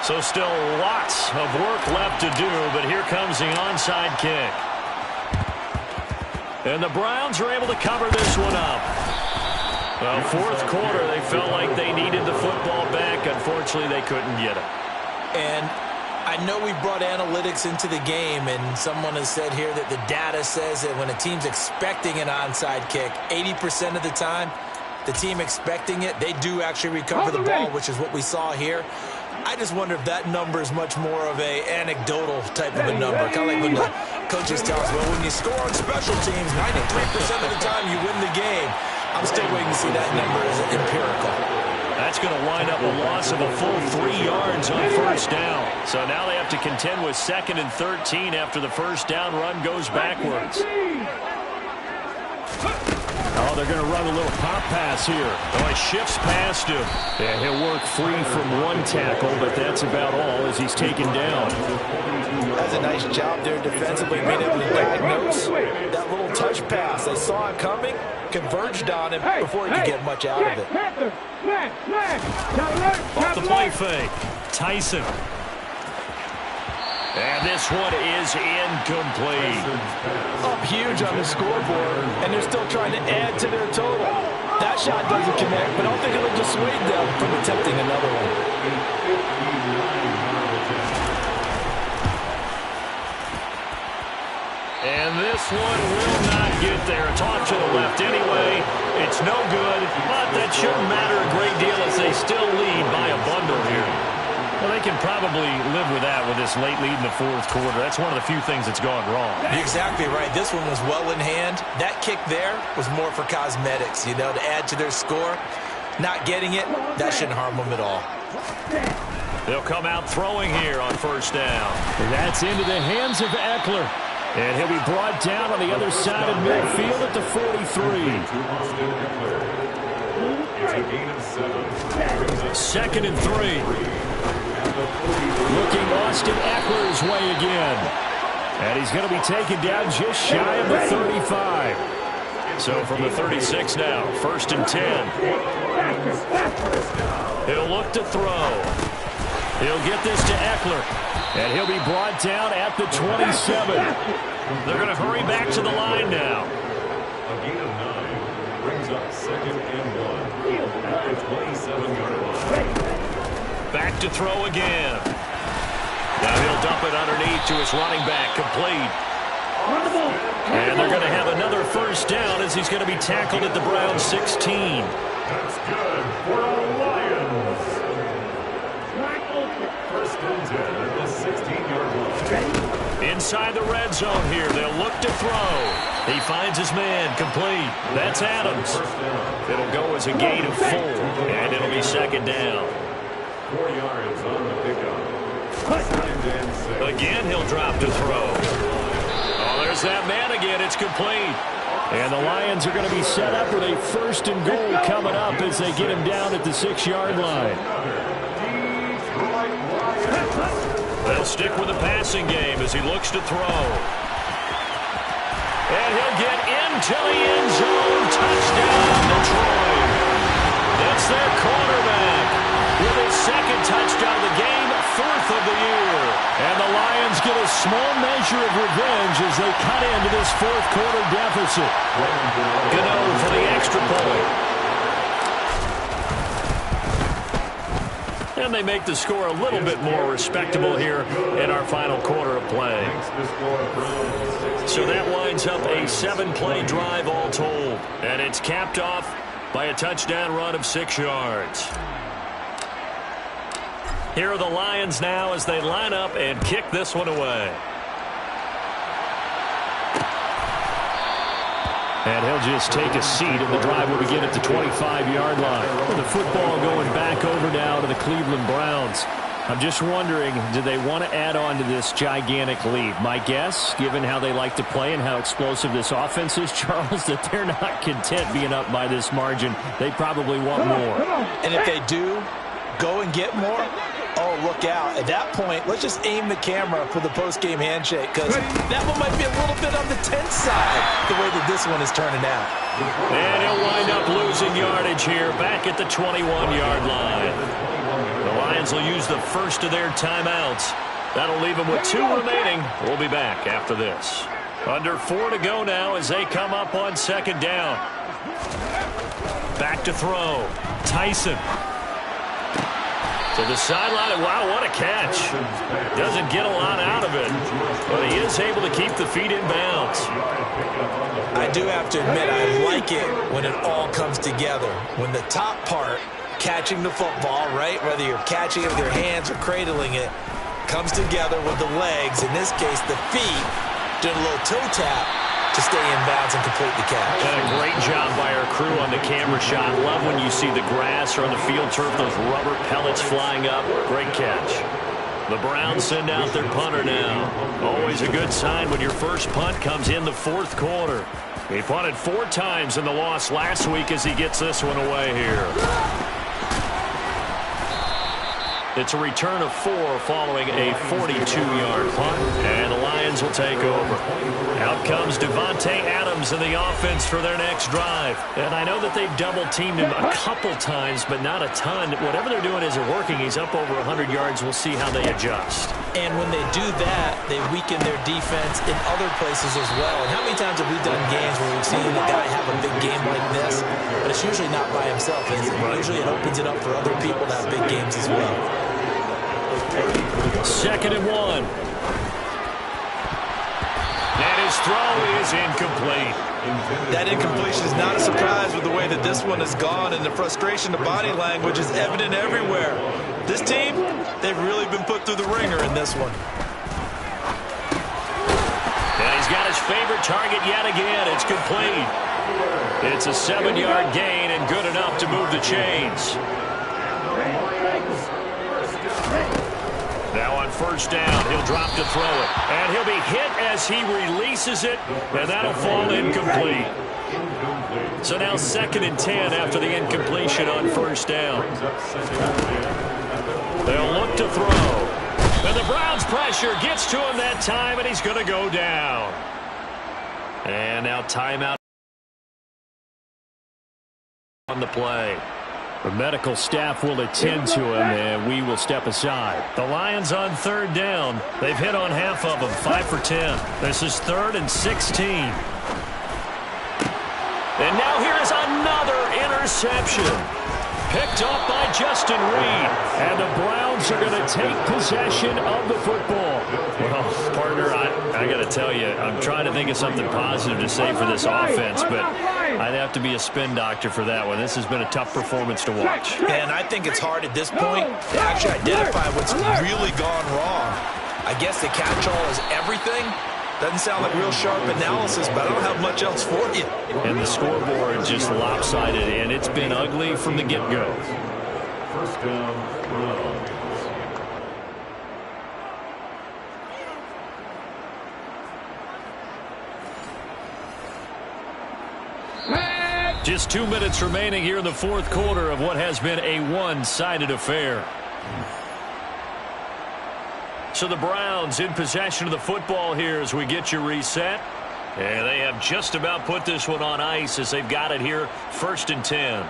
So still lots of work left to do, but here comes the onside kick. And the Browns are able to cover this one up. Well, fourth quarter, they felt like they needed the football back. Unfortunately, they couldn't get it. And I know we brought analytics into the game, and someone has said here that the data says that when a team's expecting an onside kick, 80% of the time, the team expecting it, they do actually recover the ball, which is what we saw here. I just wonder if that number is much more of a anecdotal type of a number. Kind of like when the coaches tell us, well, when you score on special teams, 93% of the time you win the game. I'm still waiting to see that number as empirical. That's going to wind up a loss of a full 3 yards on first down. So now they have to contend with 2nd and 13 after the first down run goes backwards. Oh, they're going to run a little pop pass here. Oh, he shifts past him. Yeah, he'll work free from one tackle, but that's about all as he's taken down. That's a nice job there defensively, being able to diagnose that little touch pass. They saw it coming, converged on him before he could get much out of it. Off the play fake, Tyson. And this one is incomplete. Up huge on the scoreboard, and they're still trying to add to their total. That shot doesn't connect, but I don't think it'll dissuade them from attempting another one. And this one will not get there. It's off to the left anyway. It's no good, but that shouldn't matter a great deal as they still lead by a bundle here. Well, they can probably live with that with this late lead in the fourth quarter. That's one of the few things that's gone wrong. You're exactly right. This one was well in hand. That kick there was more for cosmetics, you know, to add to their score. Not getting it, that shouldn't harm them at all. They'll come out throwing here on first down. And that's into the hands of Eckler. And he'll be brought down on the other side of midfield at the 43. 2nd and 3. Looking Austin Eckler's way again. And he's going to be taken down just shy of the 35. So from the 36 now, 1st and 10. He'll look to throw. He'll get this to Eckler. And he'll be brought down at the 27. They're going to hurry back to the line now. A gain of 9 brings up 2nd and 1 at the 27-yard line. Back to throw again. Now he'll dump it underneath to his running back, complete. And they're going to have another first down as he's going to be tackled at the Browns 16. That's good for the Lions. 1st and 10 at the 16-yard line. Inside the red zone here, they'll look to throw. He finds his man, complete. That's Adams. It'll go as a gain of 4, and it'll be 2nd down. 4 yards on the pickup. Again, he'll drop to throw. Oh, there's that man again. It's complete. And the Lions are going to be set up with a 1st and goal coming up as they get him down at the 6-yard line. They'll stick with the passing game as he looks to throw. And he'll get into the end zone. Touchdown, Detroit. That's their quarterback with his 2nd touchdown of the game, 4th of the year. And the Lions get a small measure of revenge as they cut into this 4th quarter deficit. Gano for the extra point. And they make the score a little bit more respectable here in our final quarter of play. So that winds up a 7-play drive all told. And it's capped off by a touchdown run of 6 yards. Here are the Lions now as they line up and kick this one away. And he'll just take a seat, and the drive will begin at the 25-yard line. With the football going back over now to the Cleveland Browns. I'm just wondering, do they want to add on to this gigantic lead? My guess, given how they like to play and how explosive this offense is, Charles, that they're not content being up by this margin. They probably want more. And if they do go and get more, oh, look out. At that point, let's just aim the camera for the post-game handshake, because that one might be a little bit on the tense side, the way that this one is turning out. And he'll wind up losing yardage here back at the 21-yard line. The Lions will use the first of their timeouts. That'll leave them with 2 remaining. We'll be back after this. Under 4 to go now as they come up on 2nd down. Back to throw. Tyson. To the sideline. Wow, what a catch. Doesn't get a lot out of it, but he is able to keep the feet in bounds. I do have to admit, I like it when it all comes together. When the top part, catching the football, right, whether you're catching it with your hands or cradling it, comes together with the legs, in this case the feet, doing a little toe tap to stay in bounds and complete the catch. And a great job by our crew on the camera shot. Love when you see the grass or on the field turf, those rubber pellets flying up. Great catch. The Browns send out their punter now. Always a good sign when your first punt comes in the fourth quarter. He punted 4 times in the loss last week as he gets this one away here. It's a return of 4 following a 42-yard punt, and the Lions will take over. Out comes Devontae Adams in the offense for their next drive. And I know that they've double-teamed him a couple times, but not a ton. Whatever they're doing isn't working. He's up over 100 yards. We'll see how they adjust. And when they do that, they weaken their defense in other places as well. And how many times have we done games where we've seen a guy have a big game like this, but it's usually not by himself, is it? Usually it opens it up for other people to have big games as well. 2nd and 1. And his throw is incomplete. That incompletion is not a surprise with the way that this one has gone, and the frustration, the body language is evident everywhere. This team, they've really been put through the ringer in this one. And he's got his favorite target yet again. It's complete. It's a 7-yard gain and good enough to move the chains. Now on first down, he'll drop to throw it. And he'll be hit as he releases it, and that'll fall incomplete. So now 2nd and 10 after the incompletion on first down. They'll look to throw. And the Browns' pressure gets to him that time, and he's going to go down. And now timeout on the play. The medical staff will attend to him, and we will step aside. The Lions on 3rd down. They've hit on half of them, 5 for 10. This is 3rd and 16. And now here is another interception. Picked up by Justin Reed. And the Browns are going to take possession of the football. Well, partner, I got to tell you, I'm trying to think of something positive to say for this offense, but I'd have to be a spin doctor for that one. This has been a tough performance to watch. And I think it's hard at this point to actually identify what's really gone wrong. I guess the catch-all is everything. Doesn't sound like real sharp analysis, but I don't have much else for you. And the scoreboard just lopsided, and it's been ugly from the get-go. First down, Browns. Just 2 minutes remaining here in the fourth quarter of what has been a one-sided affair. So the Browns in possession of the football here as we get you reset. And they have just about put this one on ice as they've got it here, 1st and 10.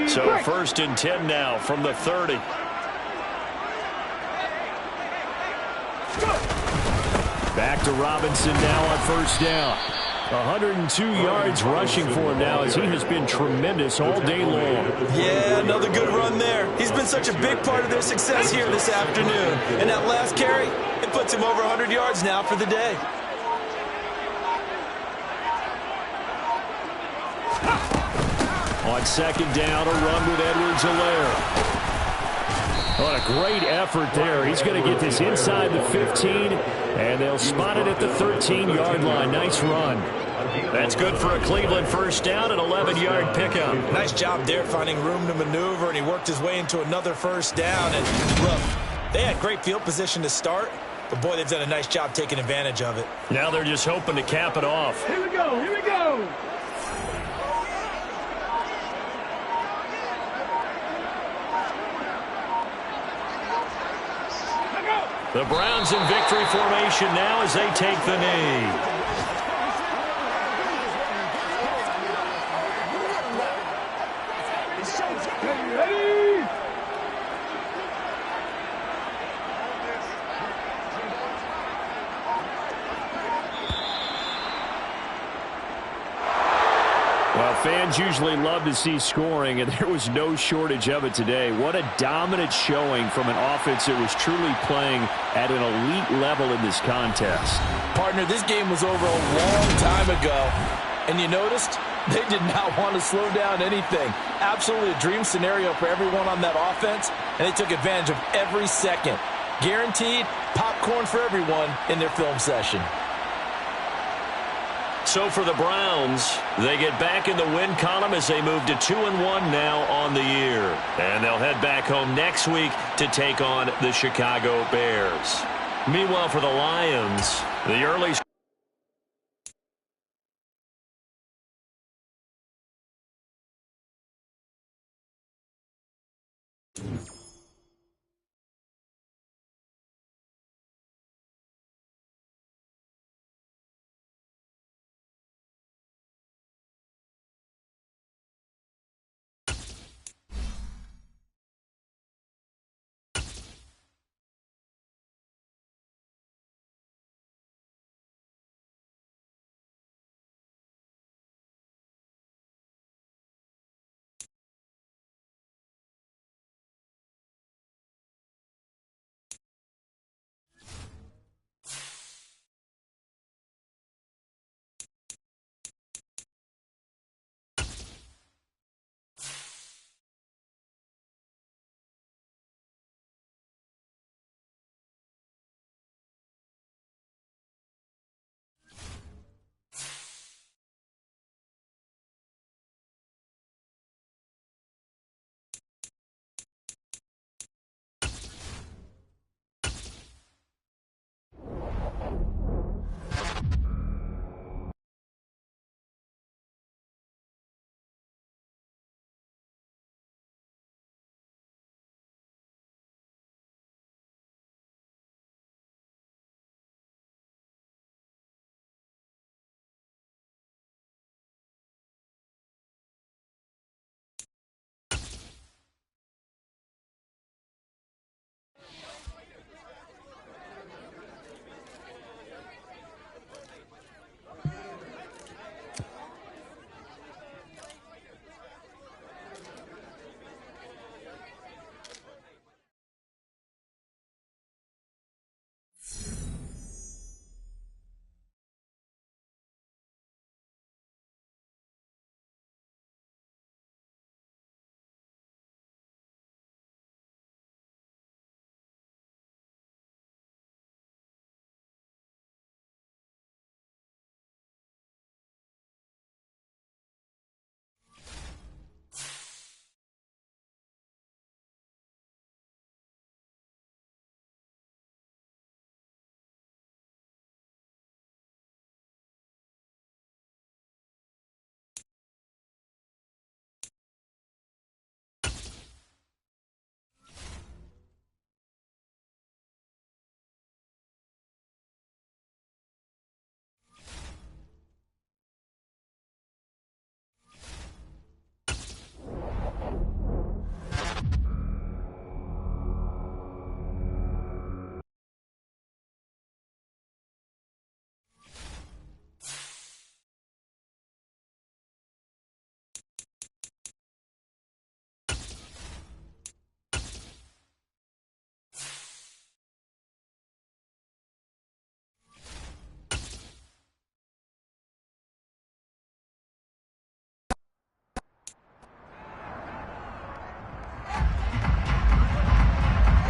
So 1st and 10 now from the 30. Back to Robinson now on first down. 102 yards rushing for him now as he has been tremendous all day long. Yeah, another good run there. He's been such a big part of their success here this afternoon. And that last carry, it puts him over 100 yards now for the day. On 2nd down, a run with Edwards-Helaire. What a great effort there. He's going to get this inside the 15, and they'll spot it at the 13-yard line. Nice run. That's good for a Cleveland first down, an 11-yard pickup. Nice job there finding room to maneuver, and he worked his way into another first down. And look, they had great field position to start, but boy, they've done a nice job taking advantage of it. Now they're just hoping to cap it off. Here we go, here we go. The Browns in victory formation now as they take the knee. Ready? Well, fans usually love to see scoring, and there was no shortage of it today. What a dominant showing from an offense that was truly playing at an elite level in this contest. Partner, this game was over a long time ago, and you noticed they did not want to slow down anything. Absolutely a dream scenario for everyone on that offense, and they took advantage of every second. Guaranteed popcorn for everyone in their film session. So for the Browns, they get back in the win column as they move to 2-1 now on the year. And they'll head back home next week to take on the Chicago Bears. Meanwhile, for the Lions, the early...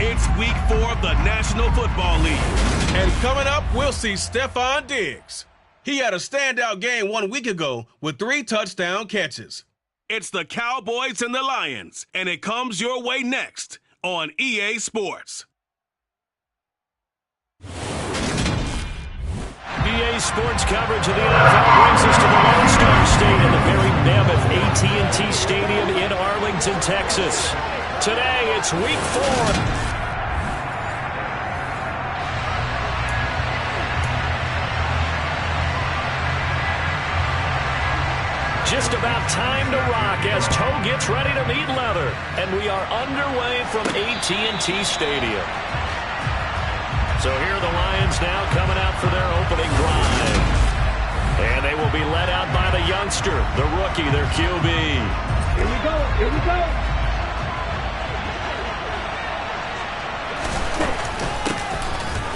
It's week 4 of the National Football League. And coming up, we'll see Stefon Diggs. He had a standout game 1 week ago with 3 touchdown catches. It's the Cowboys and the Lions, and it comes your way next on EA Sports. EA Sports coverage of the NFL brings us to the Lone Star State in the very mammoth AT&T Stadium in Arlington, Texas. Today, it's week 4. Just about time to rock as Toe gets ready to meet leather. And we are underway from AT&T Stadium. So here are the Lions now coming out for their opening drive. And they will be led out by the youngster, the rookie, their QB. Here we go. Here we go.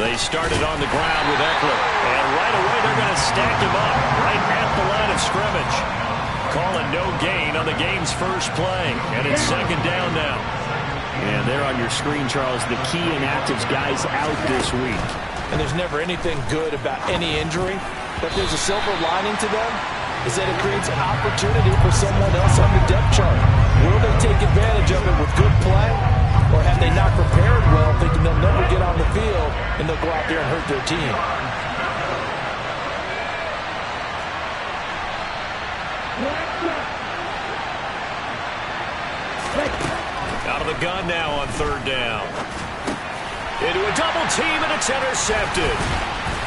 They started on the ground with Eckler. And right away they're going to stack him up right at the line of scrimmage. Calling no gain on the game's first play. And it's second down now. And there on your screen, Charles, the key inactives guys out this week. And there's never anything good about any injury, but there's a silver lining to them, is that it creates an opportunity for someone else on the depth chart. Will they take advantage of it with good play, or have they not prepared well, thinking they'll never get on the field, and they'll go out there and hurt their team? Out of the gun now on third down. Into a double team, and it's intercepted.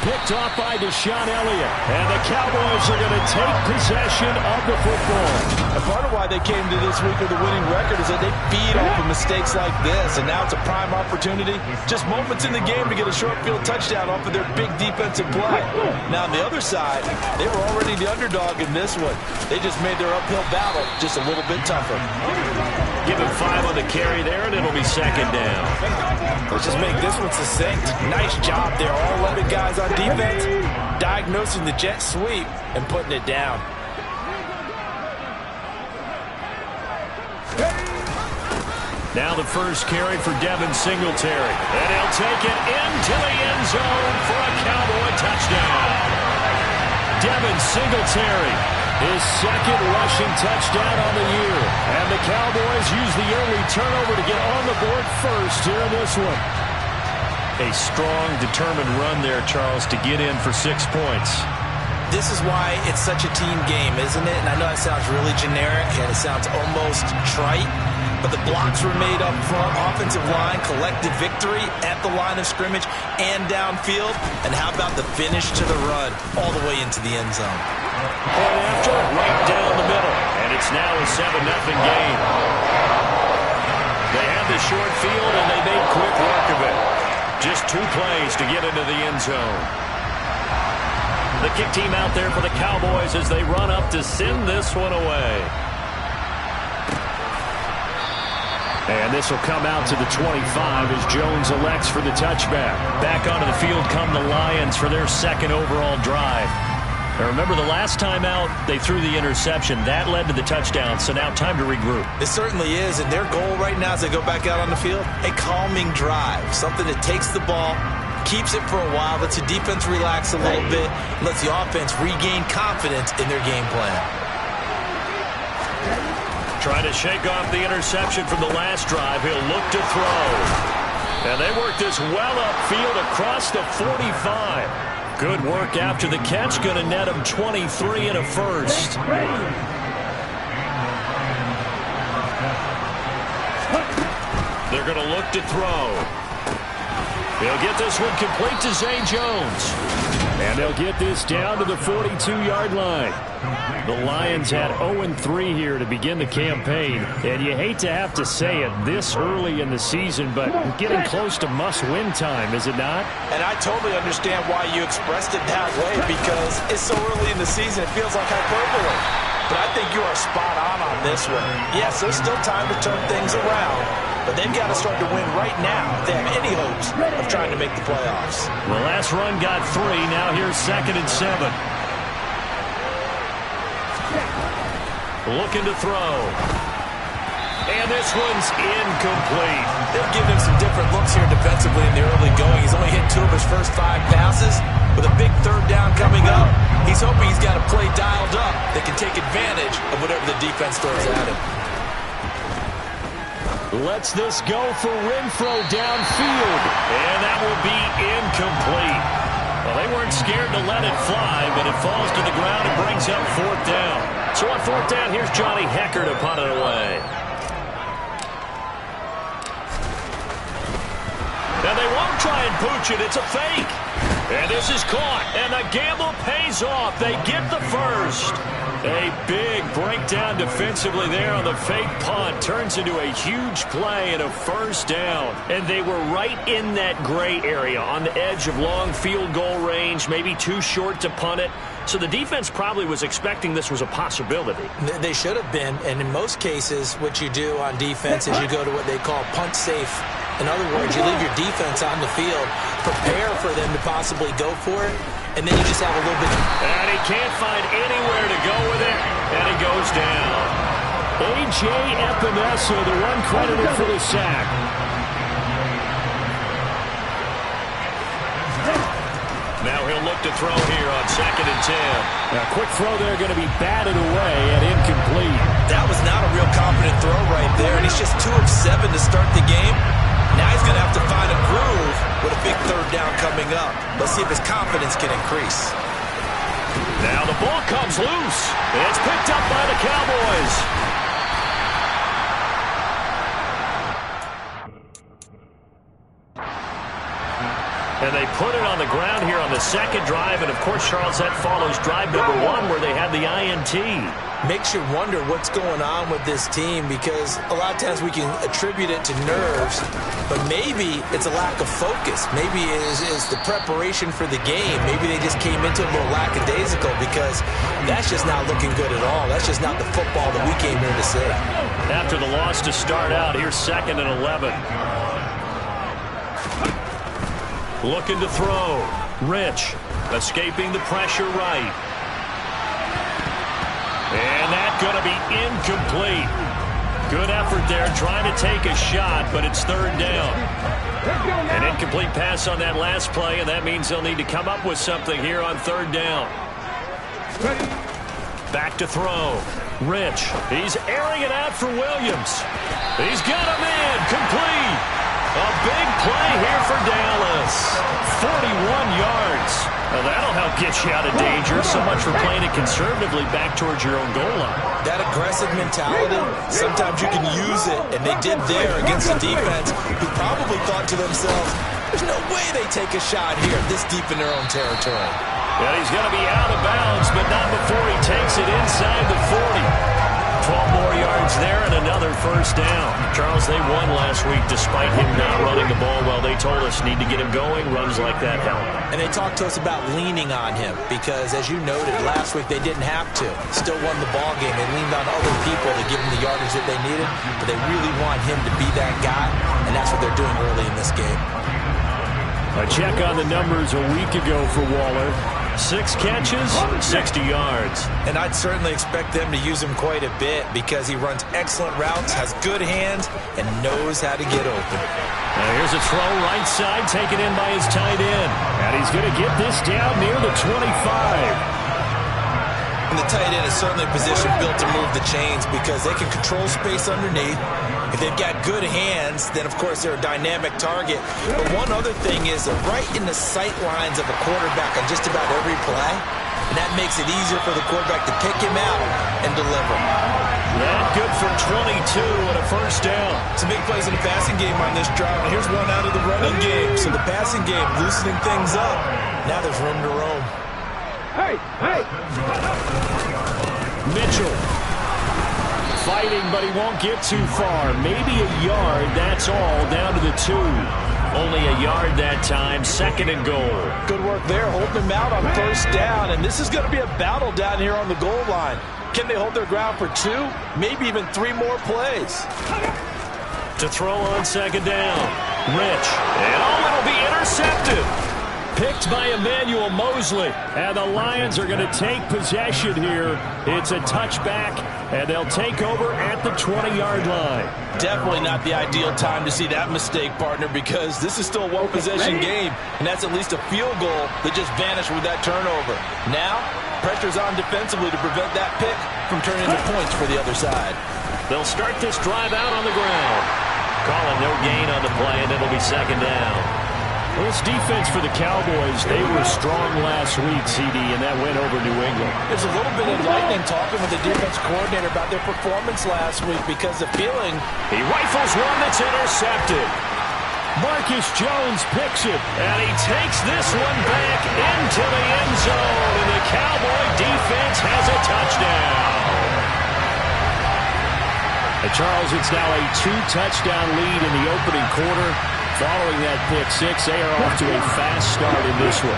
Picked off by Deshaun Elliott. And the Cowboys are going to take possession of the football. And part of why they came to this week with a winning record is that they feed off of mistakes like this, and now it's a prime opportunity. Just moments in the game to get a short field touchdown off of their big defensive play. Now on the other side, they were already the underdog in this one. They just made their uphill battle just a little bit tougher. Give him 5 on the carry there, and it'll be second down. Let's just make this one succinct. Nice job there, all 11 guys on defense, diagnosing the jet sweep and putting it down. Now the first carry for Devin Singletary. And he'll take it into the end zone for a Cowboy touchdown. Devin Singletary, his second rushing touchdown on the year. And the Cowboys use the early turnover to get on the board first here in this one. A strong, determined run there, Charles, to get in for 6 points. This is why it's such a team game, isn't it? And I know it sounds really generic and it sounds almost trite, but the blocks were made up front, offensive line, collective victory at the line of scrimmage and downfield. And how about the finish to the run all the way into the end zone? Point after, right down the middle. And it's now a 7-0 game. They had the short field and they made quick work of it. Just 2 plays to get into the end zone. The kick team out there for the Cowboys as they run up to send this one away. And this will come out to the 25 as Jones elects for the touchback. Back onto the field come the Lions for their second overall drive. Now remember, the last time out, they threw the interception. That led to the touchdown, so now time to regroup. It certainly is, and their goal right now as they go back out on the field, a calming drive, something that takes the ball, keeps it for a while, lets the defense relax a little bit, and lets the offense regain confidence in their game plan. Trying to shake off the interception from the last drive. He'll look to throw. And they work this well upfield across the 45. Good work after the catch. Going to net him 23 and a first. They're going to look to throw. He'll get this one complete to Zay Jones. And they'll get this down to the 42-yard line. The Lions had 0-3 here to begin the campaign. And you hate to have to say it this early in the season, but getting close to must-win time, is it not? And I totally understand why you expressed it that way, because it's so early in the season, it feels like hyperbole. But I think you are spot on this one. Yes, there's still time to turn things around, but they've got to start to win right now if they have any hopes of trying to make the playoffs. The last run got 3. Now here's 2nd and 7. Looking to throw. And this one's incomplete. They'll give him some different looks here defensively in the early going. He's only hit 2 of his first 5 passes. With a big third down coming up, he's hoping he's got a play dialed up that can take advantage of whatever the defense throws at him. Lets this go for Renfro downfield. And that will be incomplete. Well, they weren't scared to let it fly, but it falls to the ground and brings up 4th down. So on 4th down, here's Johnny Hekker to punt it away. Now they won't try and pooch it. It's a fake. And this is caught. And the gamble pays off. They get the first. A big breakdown defensively there on the fake punt. Turns into a huge play and a first down. And they were right in that gray area on the edge of long field goal range, maybe too short to punt it. So the defense probably was expecting this was a possibility. They should have been, and in most cases, what you do on defense is you go to what they call punt safe. In other words, you leave your defense on the field, prepare for them to possibly go for it, and then you just have a little bit. And he can't find anywhere to go with it, and he goes down. A.J. Epinesa, the one credited for the sack. Now he'll look to throw here on 2nd and 10. A quick throw there going to be batted away and incomplete. That was not a real confident throw right there, and he's just 2 of 7 to start the game. Now he's going to have to find a groove with a big 3rd down coming up. Let's see if his confidence can increase. Now the ball comes loose. It's picked up by the Cowboys. And they put it on the ground here on the 2nd drive. And, of course, Charles, that follows drive number 1 where they had the INT. Makes you wonder what's going on with this team, because a lot of times we can attribute it to nerves, but maybe it's a lack of focus. Maybe it is the preparation for the game. Maybe they just came into it a little lackadaisical, because that's just not looking good at all. That's just not the football that we came here to see. After the loss to start out, here's 2nd and 11. Looking to throw. Rich escaping the pressure right. And that's going to be incomplete. Good effort there trying to take a shot, but it's 3rd down. An incomplete pass on that last play, and that means they'll need to come up with something here on 3rd down. Back to throw. Rich. He's airing it out for Williams. He's got a man. Complete. A big play here for Dallas. 41 yards. Now that'll help get you out of danger. So much for playing it conservatively back towards your own goal line. That aggressive mentality, sometimes you can use it, and they did there against a defense who probably thought to themselves, there's no way they take a shot here this deep in their own territory. And he's going to be out of bounds, but not before he takes it inside the 40. 12 more yards there and another first down. Charles, they won last week despite him not running the ball well. They told us need to get him going. Runs like that help. And they talked to us about leaning on him because, as you noted, last week they didn't have to. Still won the ball game. They leaned on other people to give them the yardage that they needed, but they really want him to be that guy, and that's what they're doing early in this game. A check on the numbers a week ago for Waller. 6 catches, 60 yards. And I'd certainly expect them to use him quite a bit because he runs excellent routes, has good hands, and knows how to get open. Now here's a throw right side taken in by his tight end. And he's going to get this down near the 25. And the tight end is certainly a position built to move the chains because they can control space underneath. If they've got good hands, then, of course, they're a dynamic target. But one other thing is right in the sight lines of a quarterback on just about every play, and that makes it easier for the quarterback to pick him out and deliver. That good for 22 and a first down. Some big plays in the passing game on this drive, and here's one out of the running game. So the passing game loosening things up. Now there's room to roam. Hey! Mitchell. Fighting, but he won't get too far. Maybe a yard, that's all, down to the 2. Only a yard that time, 2nd and goal. Good work there, holding him out on first down, and this is going to be a battle down here on the goal line. Can they hold their ground for 2, maybe even 3 more plays? To throw on 2nd down. Rich, and it'll be intercepted. Picked by Emmanuel Mosley. And the Lions are going to take possession here. It's a touchback, and they'll take over at the 20-yard line. Definitely not the ideal time to see that mistake, partner, because this is still a one-possession game, and that's at least a field goal that just vanished with that turnover. Now, pressure's on defensively to prevent that pick from turning into points for the other side. They'll start this drive out on the ground. Calling no gain on the play, and it'll be 2nd down. Well, this defense for the Cowboys, they were strong last week, CD, and that went over New England. There's a little bit enlightening talking with the defense coordinator about their performance last week because the feeling... He rifles one that's intercepted. Marcus Jones picks it, and he takes this one back into the end zone, and the Cowboy defense has a touchdown. And Charles, it's now a 2-touchdown lead in the opening quarter. Following that pick six, they are off to a fast start in this one.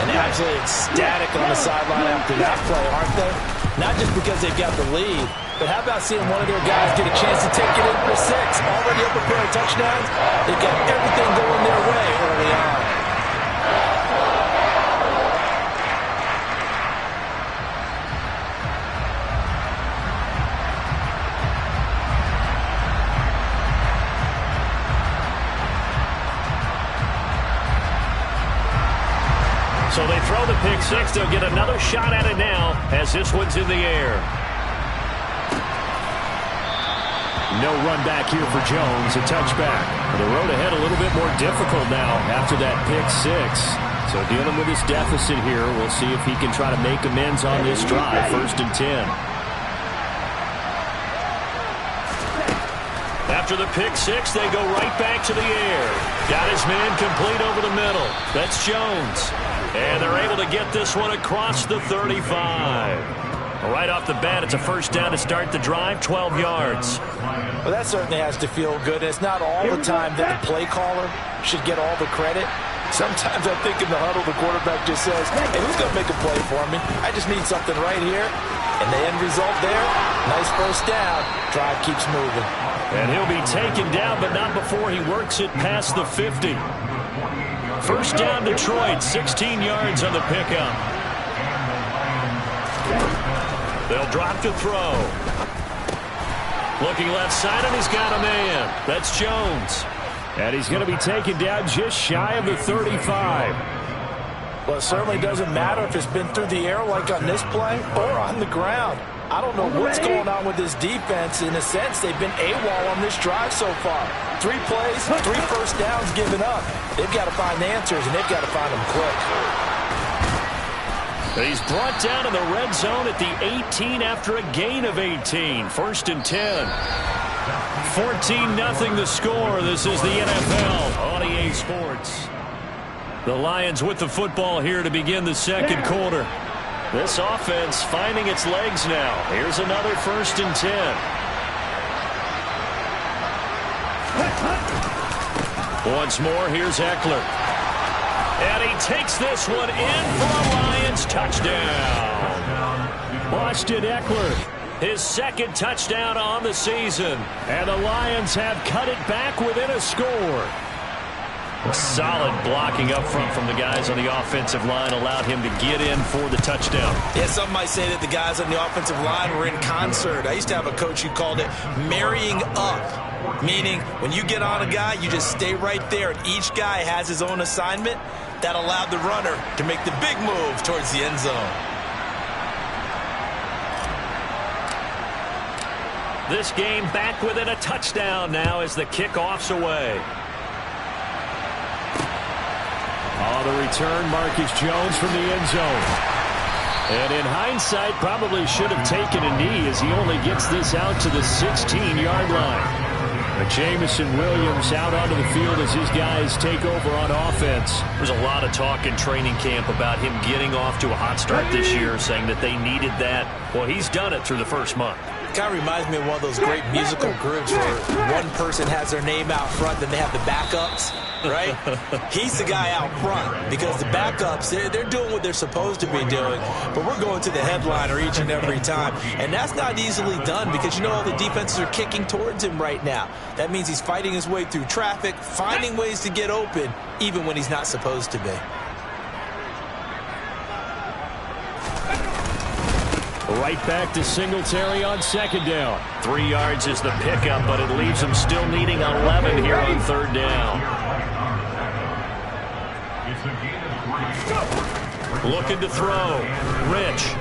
And absolutely ecstatic on the sideline after that play, aren't they? Not just because they've got the lead, but how about seeing one of their guys get a chance to take it in for six? Already up a pair of touchdowns. They've got everything going their way early on. So they throw the pick six. They'll get another shot at it now as this one's in the air. No run back here for Jones. A touchback. The road ahead a little bit more difficult now after that pick six. So dealing with this deficit here, we'll see if he can try to make amends on this drive. 1st and 10. After the pick six, they go right back to the air. Got his man complete over the middle. That's Jones. And they're able to get this one across the 35. Right off the bat, it's a first down to start the drive, 12 yards. Well, that certainly has to feel good. It's not all the time that the play caller should get all the credit. Sometimes I think in the huddle, the quarterback just says, hey, who's going to make a play for me? I just need something right here. And the end result there, nice first down. Drive keeps moving. And he'll be taken down, but not before he works it past the 50. First down, Detroit, 16 yards on the pickup. They'll drop to throw. Looking left side, and he's got a man. That's Jones. And he's going to be taken down just shy of the 35. Well, it certainly doesn't matter if it's been through the air like on this play or on the ground. I don't know what's going on with this defense. In a sense, they've been AWOL on this drive so far. 3 plays, 3 first downs given up. They've got to find answers, and they've got to find them quick. He's brought down in the red zone at the 18 after a gain of 18. 1st and 10. 14-0 the score. This is the NFL on EA Sports. The Lions with the football here to begin the second quarter. This offense finding its legs now. Here's another 1st and 10. Once more, here's Eckler. And he takes this one in for a Lions touchdown. Austin Eckler, his 2nd touchdown on the season. And the Lions have cut it back within a score. Solid blocking up front from the guys on the offensive line allowed him to get in for the touchdown. Yeah, some might say that the guys on the offensive line were in concert. I used to have a coach who called it marrying up, meaning when you get on a guy, you just stay right there, and each guy has his own assignment. That allowed the runner to make the big move towards the end zone. This game back within a touchdown now as the kickoff's away. On the return, Marcus Jones from the end zone. And in hindsight, probably should have taken a knee as he only gets this out to the 16-yard line. But Jameson Williams out onto the field as his guys take over on offense. There's a lot of talk in training camp about him getting off to a hot start this year, saying that they needed that. Well, he's done it through the first month. Kind of reminds me of one of those great musical groups where one person has their name out front, then they have the backups, right? He's the guy out front because the backups, they're doing what they're supposed to be doing, but we're going to the headliner each and every time. And that's not easily done because, you know, all the defenses are kicking towards him right now. That means he's fighting his way through traffic, finding ways to get open, even when he's not supposed to be. Right back to Singletary on 2nd down. 3 yards is the pickup, but it leaves him still needing 11 here on 3rd down. Looking to throw. Rich.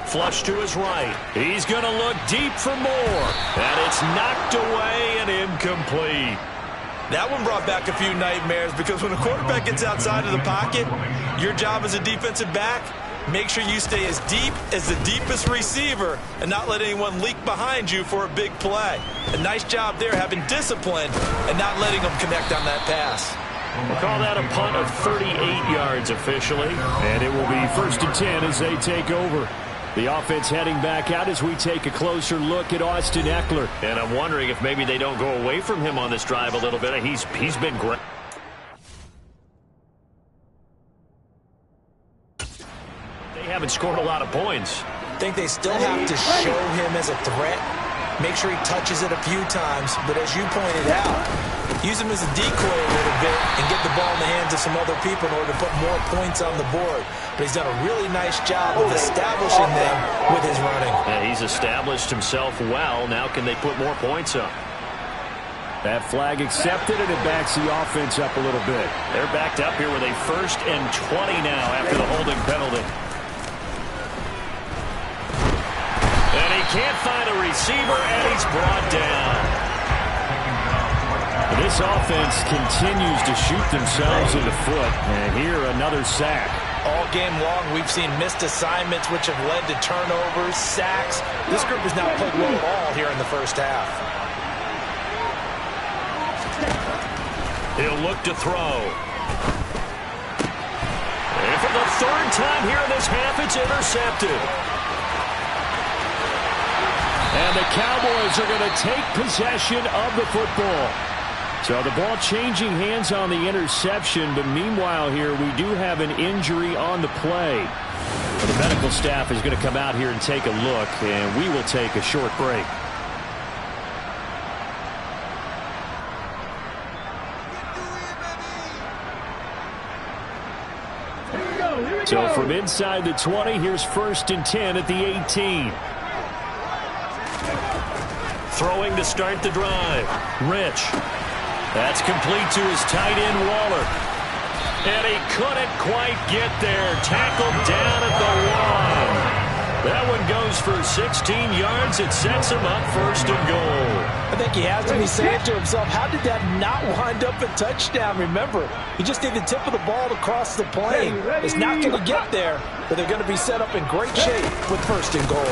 Flush to his right. He's going to look deep for more. And it's knocked away and incomplete. That one brought back a few nightmares because when a quarterback gets outside of the pocket, your job as a defensive back Make sure you stay as deep as the deepest receiver and not let anyone leak behind you for a big play. A nice job there having discipline and not letting them connect on that pass. We'll call that a punt of 38 yards officially. And it will be 1st and 10 as they take over. The offense heading back out as we take a closer look at Austin Ekeler. And I'm wondering if maybe they don't go away from him on this drive a little bit. He's been great. They haven't scored a lot of points. I think they still have to show him as a threat. Make sure he touches it a few times. But as you pointed out, use him as a decoy a little bit and get the ball in the hands of some other people in order to put more points on the board. But he's done a really nice job of establishing them with his running. Yeah, he's established himself well. Now can they put more points up? That flag accepted, and it backs the offense up a little bit. They're backed up here with a 1st and 20 now after the holding penalty. And he can't find a receiver, and he's brought down. This offense continues to shoot themselves in the foot, and here another sack. All game long, we've seen missed assignments, which have led to turnovers, sacks. This group has not played well at all here in the first half. He'll look to throw. And for the 3rd time here in this half, it's intercepted. And the Cowboys are going to take possession of the football. So the ball changing hands on the interception, but meanwhile here we do have an injury on the play. Well, the medical staff is going to come out here and take a look, and we will take a short break. So from inside the 20, here's 1st and 10 at the 18. Throwing to start the drive. Rich. That's complete to his tight end, Waller. And he couldn't quite get there. Tackled down at the 1. That one goes for 16 yards. It sets him up 1st and goal. I think he has to be saying to himself, how did that not wind up a touchdown? Remember, he just did the tip of the ball to cross the plane. It's not going to get there, but they're going to be set up in great shape with 1st and goal.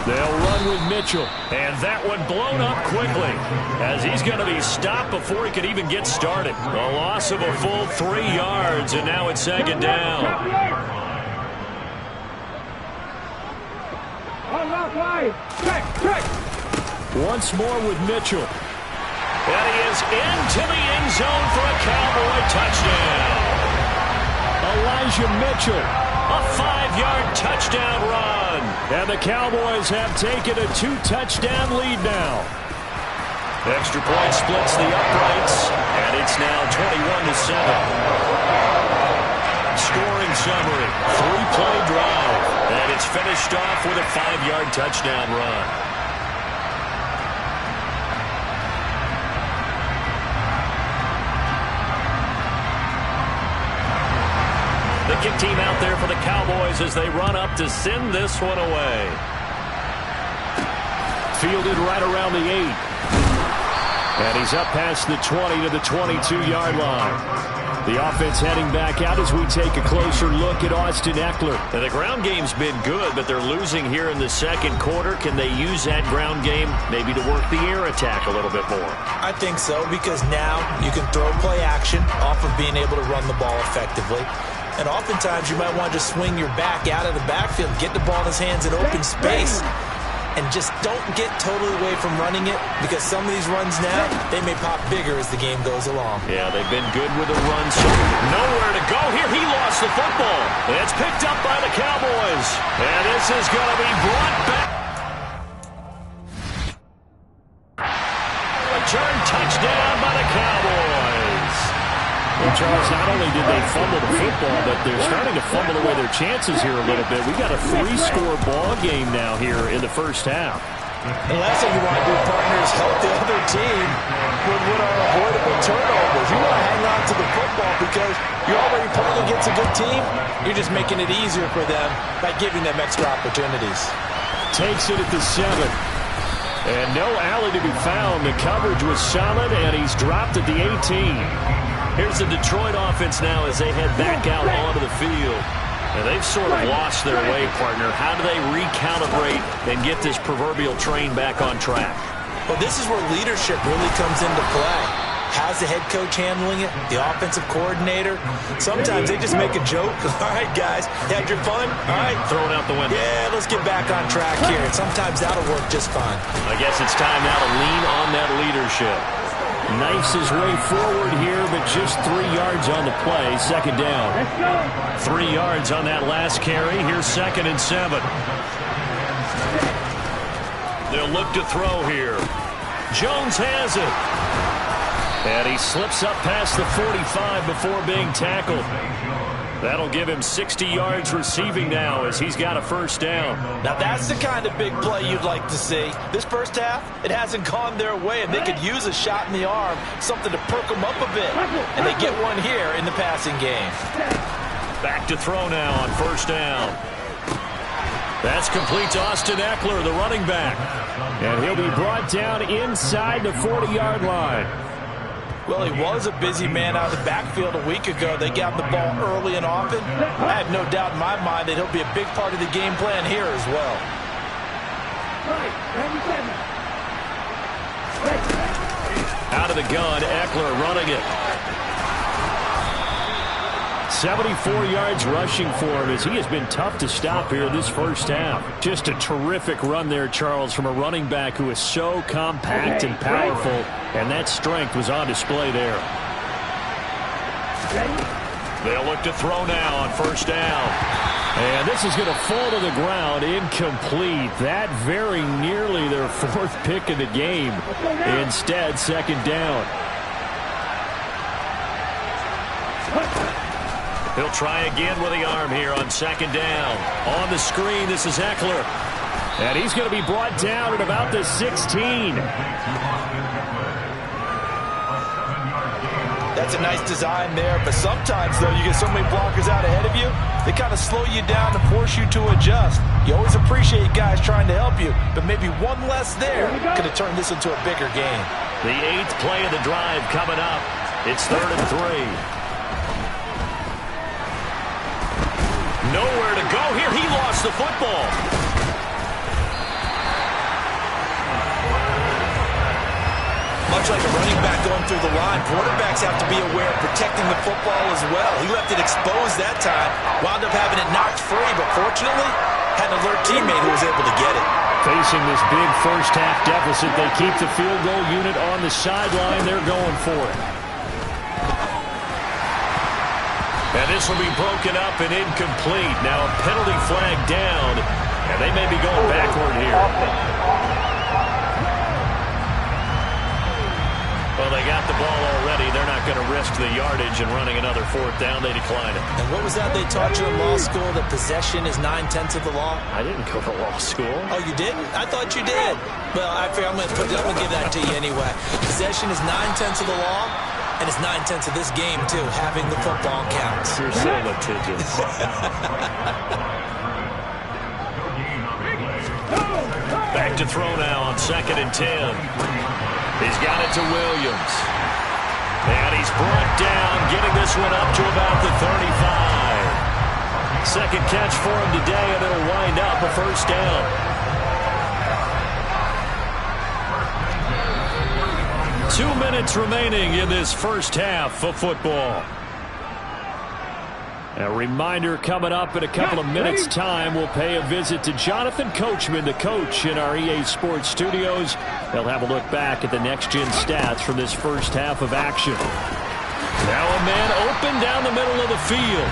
They'll run with Mitchell. And that one blown up quickly as he's going to be stopped before he could even get started. A loss of a full 3 yards, and now it's 2nd down. Once more with Mitchell. And he is into the end zone for a Cowboy touchdown. Elijah Mitchell. A 5-yard touchdown run. And the Cowboys have taken a 2-touchdown lead now. Extra point splits the uprights, and it's now 21-7. Scoring summary, 3-play drive, and it's finished off with a 5-yard touchdown run. The kick team out there for the Cowboys as they run up to send this one away. Fielded right around the 8. And he's up past the 20 to the 22-yard line. The offense heading back out as we take a closer look at Austin Ekeler. Now, the ground game's been good, but they're losing here in the 2nd quarter. Can they use that ground game maybe to work the air attack a little bit more? I think so, because now you can throw play action off of being able to run the ball effectively. And oftentimes you might want to just swing your back out of the backfield, get the ball in his hands in open space, and just don't get totally away from running it, because some of these runs now, they may pop bigger as the game goes along. Yeah, they've been good with the run, so nowhere to go here. He lost the football. It's picked up by the Cowboys, and this is going to be brought back. Return touchdown by the Cowboys. Well, Charles, not only did they fumble the football, but they're starting to fumble away their chances here a little bit. We got a 3-score ball game now here in the first half. The last thing you want to do, partner, is help the other team with what are avoidable turnovers. You want to hang on to the football because you're already playing against a good team. You're just making it easier for them by giving them extra opportunities. Takes it at the 7. And no alley to be found. The coverage was solid, and he's dropped at the 18. Here's the Detroit offense now as they head back out onto the field. And they've sort of lost their way, partner. How do they recalibrate and get this proverbial train back on track? Well, this is where leadership really comes into play. How's the head coach handling it? The offensive coordinator? Sometimes they just make a joke. All right, guys, you had your fun? All right. Throw it out the window. Yeah, let's get back on track here. And sometimes that'll work just fine. I guess it's time now to lean on that leadership. Knifes his way forward here, but just 3 yards on the play. Second down. 3 yards on that last carry. Here's 2nd and 7. They'll look to throw here. Jones has it. And he slips up past the 45 before being tackled. That'll give him 60 yards receiving now as he's got a first down. Now that's the kind of big play you'd like to see. This first half, it hasn't gone their way, and they could use a shot in the arm, something to perk them up a bit. And they get one here in the passing game. Back to throw now on first down. That's complete to Austin Ekeler, the running back. And he'll be brought down inside the 40-yard line. Well, he was a busy man out of the backfield a week ago. They got the ball early and often. I have no doubt in my mind that he'll be a big part of the game plan here as well. Out of the gun, Ekeler running it. 74 yards rushing for him as he has been tough to stop here this first half. Just a terrific run there, Charles, from a running back who is so compact and powerful, and that strength was on display there. They'll look to throw now on first down. And this is going to fall to the ground, incomplete. That very nearly their 4th pick of the game. Instead, second down. He'll try again with the arm here on second down. On the screen, this is Ekeler. And he's going to be brought down at about the 16. That's a nice design there, but sometimes, though, you get so many blockers out ahead of you, they kind of slow you down and force you to adjust. You always appreciate guys trying to help you, but maybe one less there could have turned this into a bigger game. The 8th play of the drive coming up. It's 3rd and 3. Nowhere to go here. He lost the football. Much like a running back going through the line, quarterbacks have to be aware of protecting the football as well. He left it exposed that time, wound up having it knocked free, but fortunately, had an alert teammate who was able to get it. Facing this big first half deficit, they keep the field goal unit on the sideline. They're going for it. And this will be broken up and incomplete. Now a penalty flag down, and they may be going backward here. Well, they got the ball already. They're not going to risk the yardage and running another 4th down. They decline it. And what was that they taught you in law school, that possession is 9/10 of the law? I didn't go to law school. Oh, you didn't? I thought you did. Well, I figure I'm going to give that to you anyway. Possession is 9/10 of the law. And it's 9/10 of this game, too. Having the football counts. You're so litigious. Back to throw now on 2nd and 10. He's got it to Williams. And he's brought down, getting this one up to about the 35. Second catch for him today, and it'll wind up a first down. 2 minutes remaining in this first half of football. A reminder coming up in a couple of minutes' time, we'll pay a visit to Jonathan Coachman, the coach in our EA Sports studios. They'll have a look back at the next-gen stats from this first half of action. Now a man open down the middle of the field.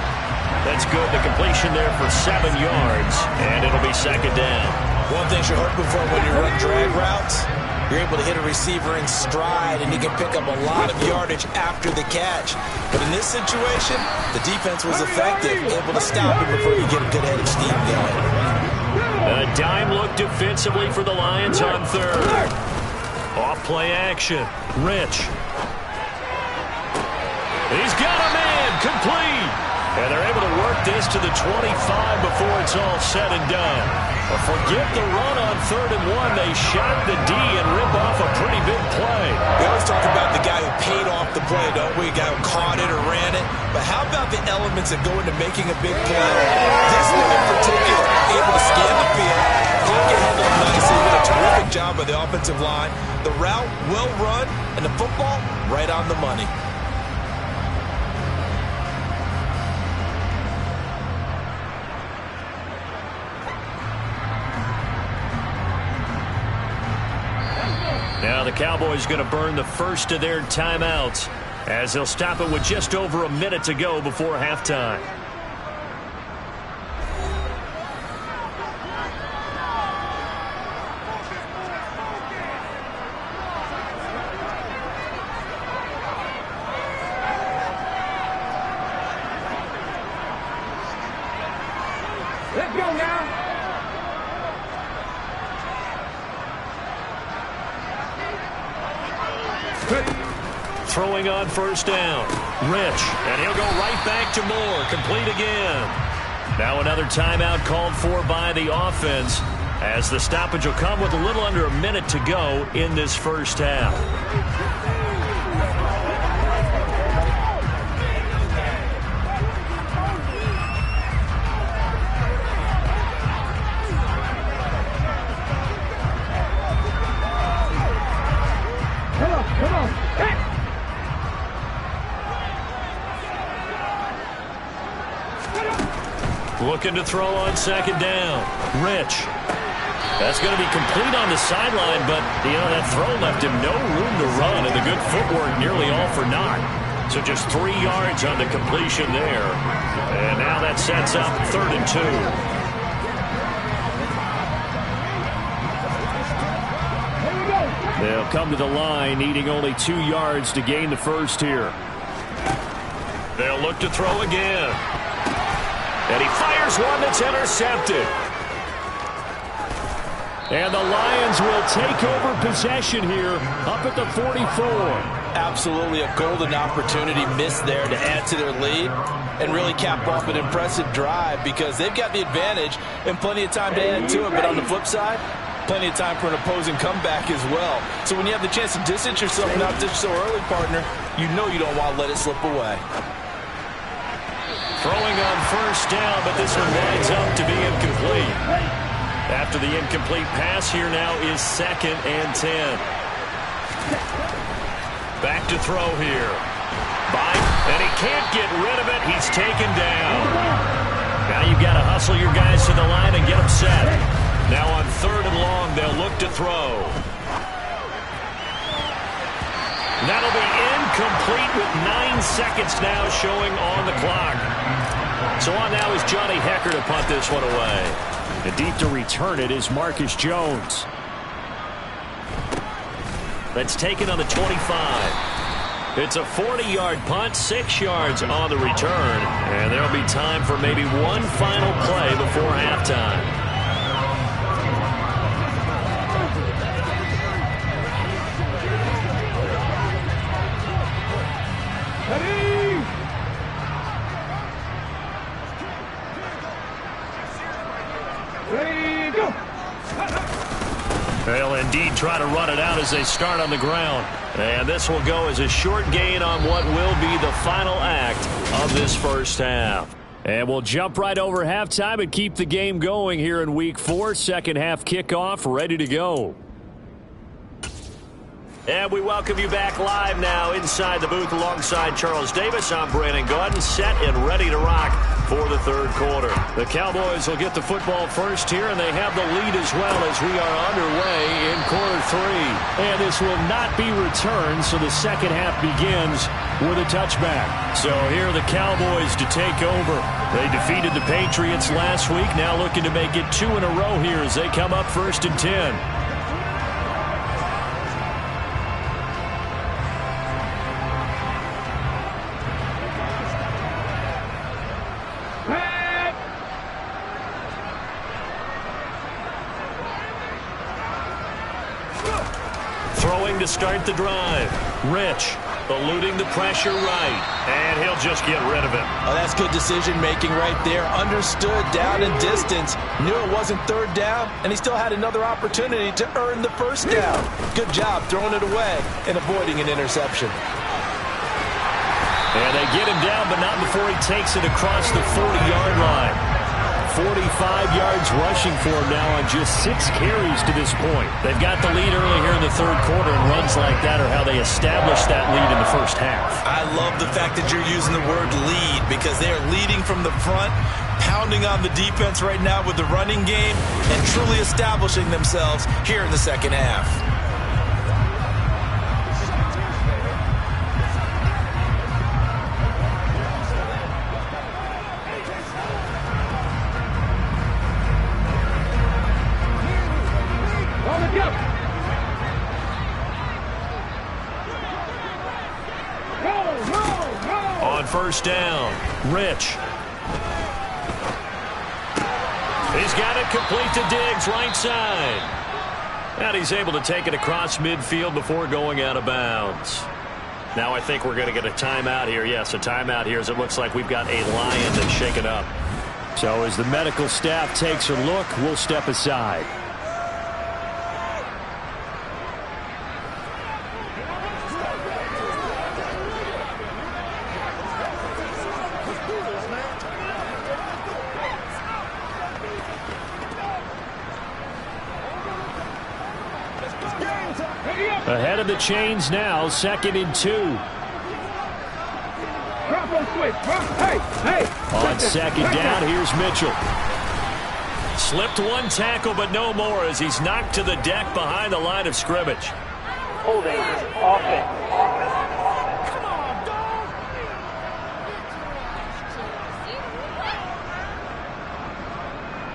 That's good. The completion there for 7 yards, and it'll be second down. One thing you're hoping for when you run drag routes, you're able to hit a receiver in stride, and he can pick up a lot of yardage after the catch. But in this situation, the defense was effective, able to stop him before you get a good head of steam going. A dime look defensively for the Lions on 3rd. Off-play action. Rich. He's got a man. Complete. And they're able to work this to the 25 before it's all said and done. But forget the run on 3rd and 1. They shot the D and rip off a pretty big play. We always talk about the guy who paid off the play, don't we? The guy who caught it or ran it. But how about the elements that go into making a big play? This one in particular, able to scan the field, pocket handle nicely, did a terrific job by the offensive line. The route well run, and the football right on the money. Now the Cowboys going to burn the first of their timeouts as they'll stop it with just over a minute to go before halftime. Let's go now. Throwing on first down. Rich. And he'll go right back to Moore. Complete again. Now another timeout called for by the offense as the stoppage will come with a little under a minute to go in this first half. Come on. Hey. Looking to throw on second down. Rich. That's going to be complete on the sideline, but, that throw left him no room to run, and the good footwork nearly all for naught. So just 3 yards on the completion there. And now that sets up 3rd and 2. They'll come to the line, needing only 2 yards to gain the first here. They'll look to throw again. And he fires one that's intercepted. And the Lions will take over possession here up at the 44. Absolutely a golden opportunity missed there to add to their lead and really cap off an impressive drive because they've got the advantage and plenty of time to add to it. But on the flip side, plenty of time for an opposing comeback as well. So when you have the chance to distance yourself not just so early, partner, you know you don't want to let it slip away. Throwing on first down, but this one winds up to be incomplete. After the incomplete pass, here now is 2nd and 10. Back to throw here. And he can't get rid of it. He's taken down. Now you've got to hustle your guys to the line and get them set. Now on 3rd and long, they'll look to throw. That'll be incomplete with 9 seconds now showing on the clock. So on now is Johnny Hekker to punt this one away. The deep to return it is Marcus Jones. That's taken on the 25. It's a 40-yard punt, 6 yards on the return. And there'll be time for maybe one final play before halftime. They'll indeed try to run it out as they start on the ground. And this will go as a short gain on what will be the final act of this first half. And we'll jump right over halftime and keep the game going here in Week 4. Second half kickoff ready to go. And we welcome you back live now inside the booth alongside Charles Davis. I'm Brandon Gaudin, set and ready to rock for the 3rd quarter. The Cowboys will get the football first here, and they have the lead as well as we are underway in quarter 3. And this will not be returned, so the second half begins with a touchback. So here are the Cowboys to take over. They defeated the Patriots last week, now looking to make it 2 in a row here as they come up 1st and 10. To start the drive. Rich. Eluding the pressure right. And he'll just get rid of it. Oh, that's good decision-making right there. Understood down and distance. Knew it wasn't third down, and he still had another opportunity to earn the first down. Good job throwing it away and avoiding an interception. And they get him down, but not before he takes it across the 40-yard line. 45 yards rushing for him now on just 6 carries to this point. They've got the lead early here in the third quarter, and runs like that are how they establish that lead in the first half. I love the fact that you're using the word lead, because they are leading from the front, pounding on the defense right now with the running game, and truly establishing themselves here in the second half. First down, Rich. He's got it complete to Diggs, right side. And he's able to take it across midfield before going out of bounds. Now I think we're going to get a timeout here. Yes, a timeout here, as it looks like we've got a Lion that's shaken up. So as the medical staff takes a look, we'll step aside. Ahead of the chains now, 2nd and 2. On second down, here's Mitchell. Slipped one tackle, but no more, as he's knocked to the deck behind the line of scrimmage. Holding offense.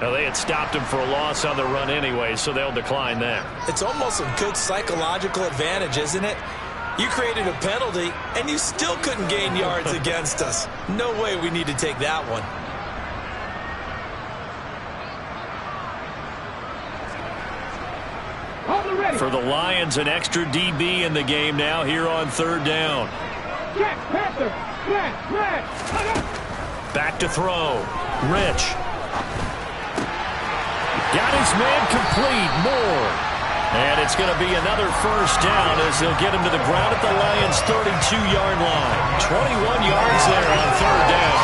Now, they had stopped him for a loss on the run anyway, so they'll decline that. It's almost a good psychological advantage, isn't it? You created a penalty, and you still couldn't gain yards against us. No way we need to take that one. For the Lions, an extra DB in the game now here on third down. Back to throw. Rich. Got his man complete. Moore. And it's going to be another first down as they'll get him to the ground at the Lions' 32-yard line. 21 yards there on third down.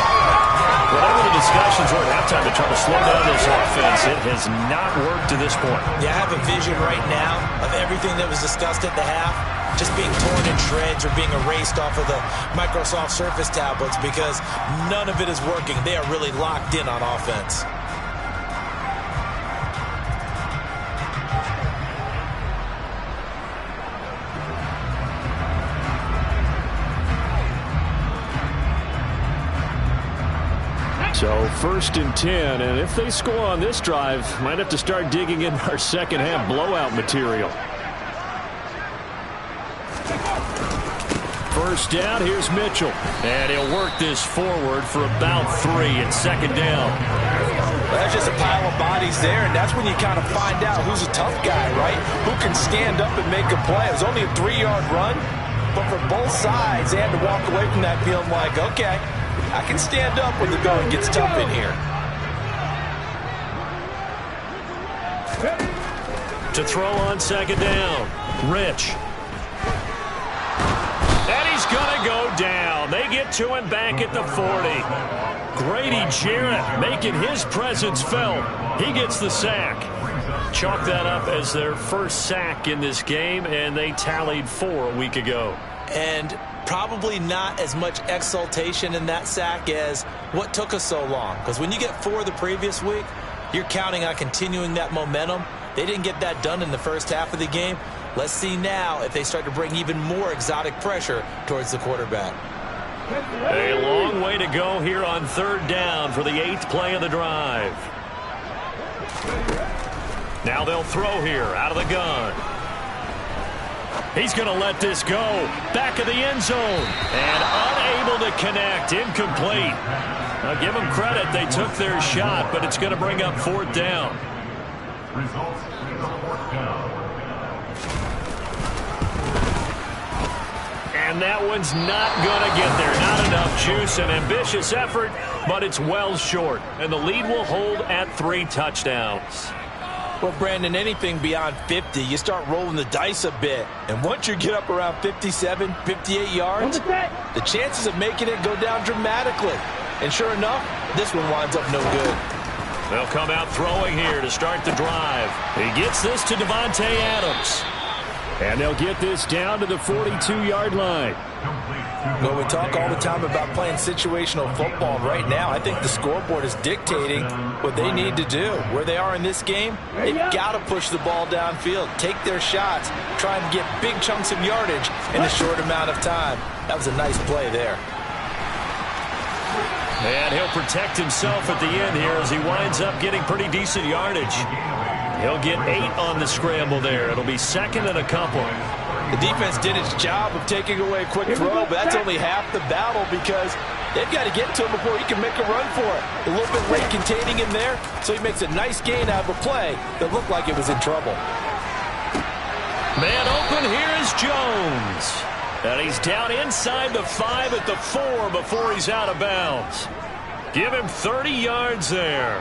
Whatever the discussions were at halftime to try to slow down this offense, it has not worked to this point. Yeah, I have a vision right now of everything that was discussed at the half just being torn in shreds or being erased off of the Microsoft Surface tablets, because none of it is working. They are really locked in on offense. So 1st and 10, and if they score on this drive, might have to start digging in our second half blowout material. First down, here's Mitchell. And he'll work this forward for about 3 at second down. Well, that's just a pile of bodies there, and that's when you kind of find out who's a tough guy, right? Who can stand up and make a play. It was only a 3-yard run, but for both sides, they had to walk away from that feeling like, okay, I can stand up when the going gets tough in here. To throw on second down, Rich. And he's going to go down. They get to him back at the 40. Grady Jarrett making his presence felt. He gets the sack. Chalk that up as their first sack in this game, and they tallied 4 a week ago. And probably not as much exultation in that sack as what took us so long. Because when you get 4 the previous week, you're counting on continuing that momentum. They didn't get that done in the first half of the game. Let's see now if they start to bring even more exotic pressure towards the quarterback. A long way to go here on third down for the 8th play of the drive. Now they'll throw here out of the gun. He's going to let this go. Back of the end zone. And unable to connect. Incomplete. I'll give them credit. They took their shot, but it's going to bring up 4th down. Results in the 4th down. And that one's not going to get there. Not enough juice. An ambitious effort, but it's well short. And the lead will hold at 3 touchdowns. Well, Brandon, anything beyond 50, you start rolling the dice a bit. And once you get up around 57, 58 yards, the chances of making it go down dramatically. And sure enough, this one winds up no good. They'll come out throwing here to start the drive. He gets this to Davante Adams. And they'll get this down to the 42-yard line. Well, we talk all the time about playing situational football. Right now, I think the scoreboard is dictating what they need to do. Where they are in this game, they've got to push the ball downfield, take their shots, try and get big chunks of yardage in a short amount of time. That was a nice play there. And he'll protect himself at the end here as he winds up getting pretty decent yardage. He'll get 8 on the scramble there. It'll be 2nd and a couple. The defense did its job of taking away a quick throw, but that's only half the battle because they've got to get to him before he can make a run for it. A little bit late containing him there, so he makes a nice gain out of a play that looked like it was in trouble. Man open, here is Jones. And he's down inside the 5 at the 4 before he's out of bounds. Give him 30 yards there.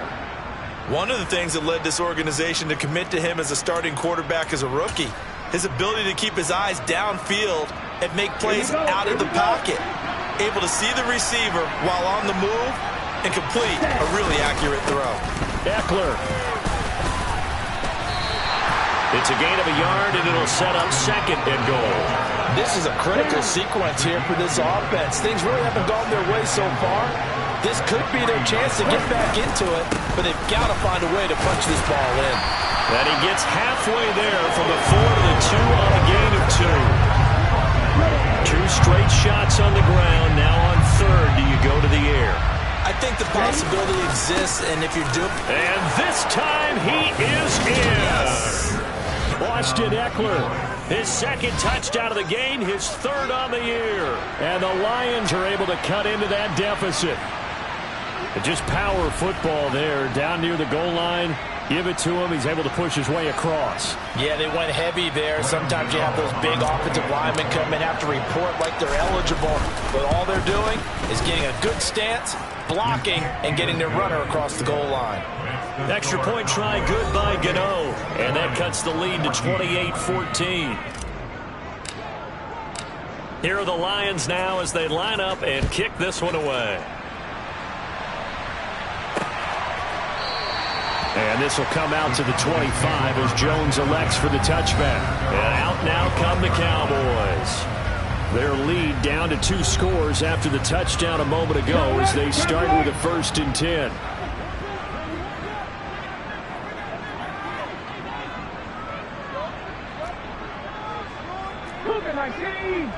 One of the things that led this organization to commit to him as a starting quarterback as a rookie, his ability to keep his eyes downfield and make plays out of the pocket. Able to see the receiver while on the move and complete a really accurate throw. Eckler. It's a gain of a yard, and it'll set up 2nd and goal. This is a critical sequence here for this offense. Things really haven't gone their way so far. This could be their chance to get back into it, but they've got to find a way to punch this ball in. And he gets halfway there from the 4 to the 2 on a gain of 2. 2 straight shots on the ground. Now on 3rd, do you go to the air? I think the possibility exists, and if you're doing... And this time he is in. Yes. Austin Eckler. His 2nd touchdown of the game, his 3rd on the year. And the Lions are able to cut into that deficit. Just power football there, down near the goal line. Give it to him. He's able to push his way across. Yeah, they went heavy there. Sometimes you have those big offensive linemen come in, have to report like they're eligible. But all they're doing is getting a good stance, blocking, and getting their runner across the goal line. Extra point try good by Gano. And that cuts the lead to 28-14. Here are the Lions now as they line up and kick this one away. And this will come out to the 25 as Jones elects for the touchback. And out now come the Cowboys. Their lead down to 2 scores after the touchdown a moment ago as they start with a 1st and 10. Look at my team.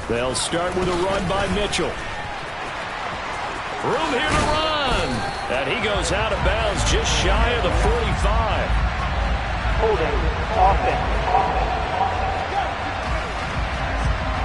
They'll start with a run by Mitchell. Room here to run. And he goes out of bounds just shy of the 45. Holding. Offense.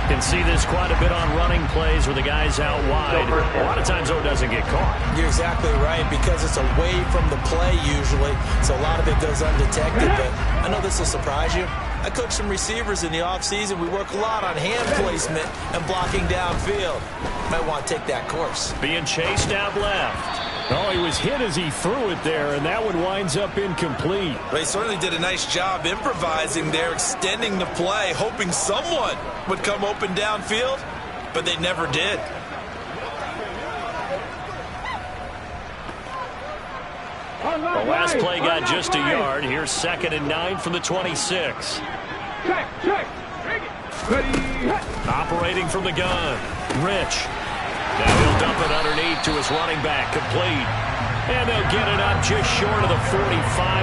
Can see this quite a bit on running plays where the guy's out wide. A lot of times, though, it doesn't get caught. You're exactly right, because it's away from the play usually, so a lot of it goes undetected. But I know this will surprise you. I coach some receivers in the offseason. We work a lot on hand placement and blocking downfield. Might want to take that course. Being chased out left. Oh, he was hit as he threw it there, and that one winds up incomplete. They certainly did a nice job improvising there, extending the play, hoping someone would come open downfield, but they never did. The last play got just a yard. Here's 2nd and 9 from the 26. Check. Ready. Operating from the gun. Rich. Now he'll dump it underneath to his running back. Complete. And they'll get it up just short of the 45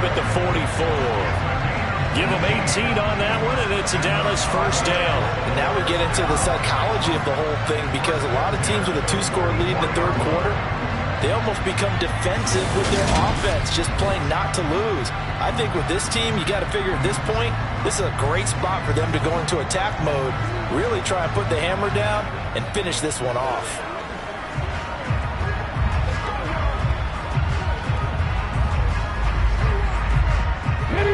at the 44. Give him 18 on that one, and it's a Dallas 1st down. And now we get into the psychology of the whole thing, because a lot of teams with a 2-score lead in the 3rd quarter, they almost become defensive with their offense, just playing not to lose. I think with this team, you got to figure at this point, this is a great spot for them to go into attack mode, really try and put the hammer down and finish this one off.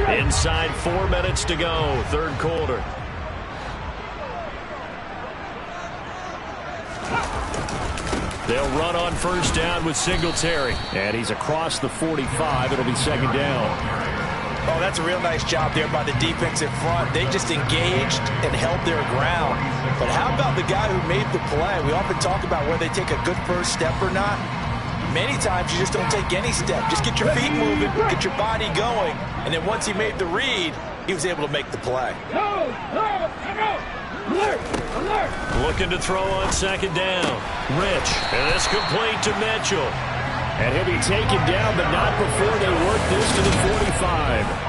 Inside 4 minutes to go, third quarter. They'll run on first down with Singletary. And he's across the 45. It'll be second down. Oh, that's a real nice job there by the defensive front. They just engaged and held their ground. But how about the guy who made the play? We often talk about whether they take a good first step or not. Many times you just don't take any step. Just get your feet moving, get your body going. And then once he made the read, he was able to make the play. Looking to throw on second down. Rich. And it's complete to Mitchell. And he'll be taken down, but not before they work this to the 45.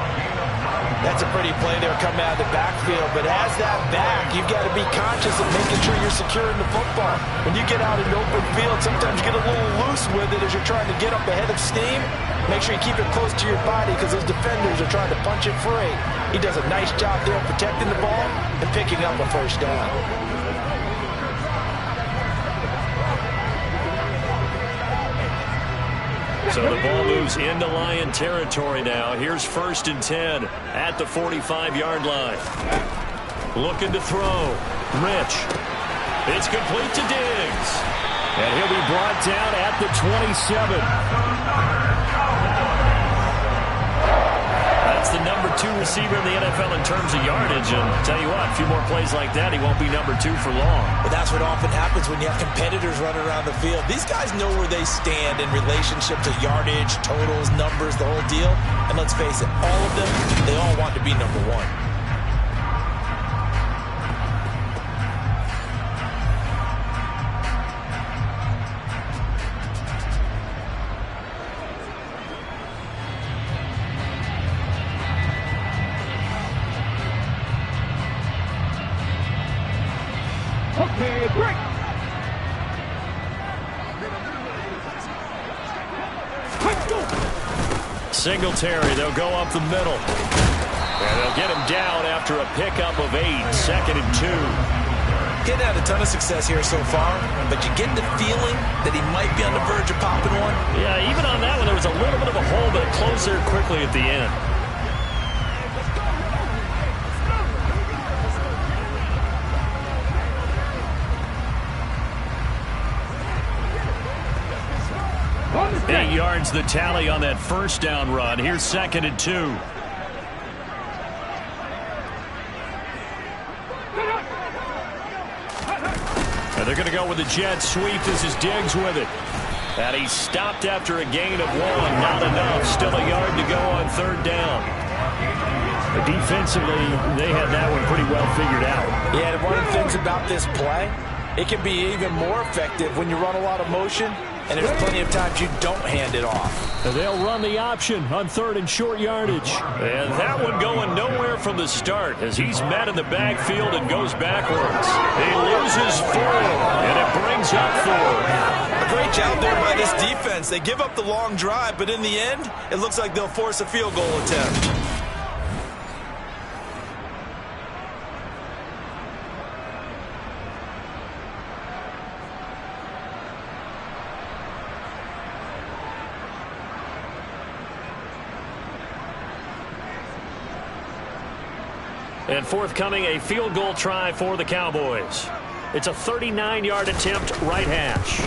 That's a pretty play there coming out of the backfield. But as that back, you've got to be conscious of making sure you're securing the football. When you get out in open field, sometimes you get a little loose with it as you're trying to get up ahead of steam. Make sure you keep it close to your body because those defenders are trying to punch it free. He does a nice job there protecting the ball and picking up a first down. So the ball moves into Lion territory now. Here's 1st and 10 at the 45-yard line. Looking to throw. Rich. It's complete to Diggs. And he'll be brought down at the 27. That's the number 2 receiver in the NFL in terms of yardage. And tell you what, a few more plays like that, he won't be number 2 for long. But that's what often happens when you have competitors running around the field. These guys know where they stand in relationship to yardage, totals, numbers, the whole deal. And let's face it, all of them, they all want to be number 1. Okay, break. Singletary, they'll go up the middle. And they'll get him down after a pickup of 8, 2nd and 2. Getting had a ton of success here so far, but you get the feeling that he might be on the verge of popping one. Yeah, even on that one, there was a little bit of a hole, but it closed there quickly at the end. Eight yards the tally on that first down run. Here's 2nd and 2. And they're going to go with the jet sweep. This is Diggs with it. And he stopped after a gain of 1. Not enough. Still a yard to go on 3rd down. But defensively, they had that one pretty well figured out. Yeah, and one of the things about this play, it can be even more effective when you run a lot of motion. And there's plenty of times you don't hand it off. And they'll run the option on 3rd and short yardage. And that one going nowhere from the start as he's met in the backfield and goes backwards. He loses 4, and it brings up 4. A great job there by this defense. They give up the long drive, but in the end, it looks like they'll force a field goal attempt. And forthcoming, a field goal try for the Cowboys. It's a 39-yard attempt, right hash.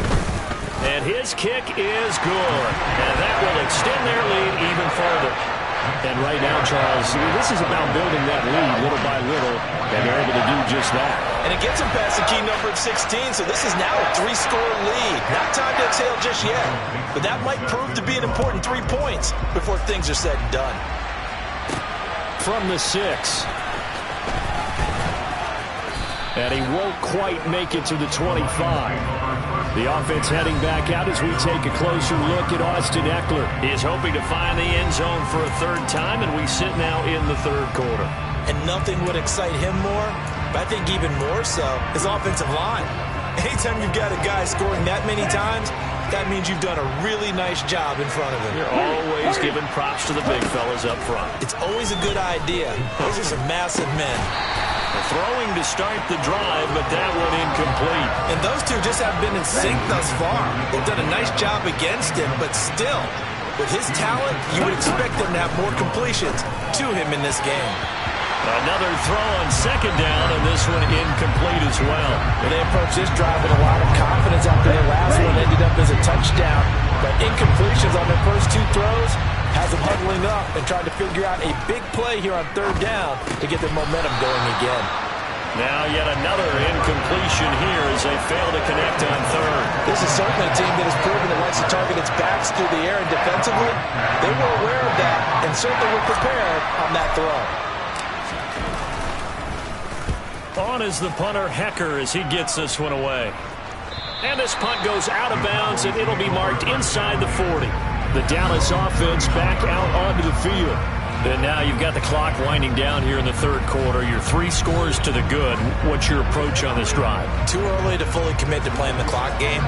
And his kick is good. And that will extend their lead even further. And right now, Charles, this is about building that lead little by little, and they're able to do just that. And it gets them past the key number of 16, so this is now a 3-score lead. Not time to exhale just yet, but that might prove to be an important 3 points before things are said and done. From the 6. And he won't quite make it to the 25. The offense heading back out as we take a closer look at Austin Ekeler. He is hoping to find the end zone for a 3rd time, and we sit now in the 3rd quarter. And nothing would excite him more, but I think even more so, his offensive line. Anytime you've got a guy scoring that many times, that means you've done a really nice job in front of him. You're always giving props to the big fellas up front. It's always a good idea. Those are some massive men. Throwing to start the drive, but that one incomplete. And those two just haven't been in sync thus far. They've done a nice job against him, but still, With his talent, you would expect them to have more completions to him in this game. Another throw on second down, and this one incomplete as well. They approached this drive with a lot of confidence after their last one ended up as a touchdown. But incompletions on their first two throws has them huddling up and trying to figure out a big play here on third down to get their momentum going again. Now yet another incompletion here as they fail to connect on third. This is certainly a team that has proven it likes to target its backs through the air, and defensively, they were aware of that and certainly were prepared on that throw. On is the punter, Hecker, as he gets this one away. And this punt goes out of bounds, and it'll be marked inside the 40. The Dallas offense back out onto the field. And now you've got the clock winding down here in the third quarter. You're 3 scores to the good. What's your approach on this drive? Too early to fully commit to playing the clock game.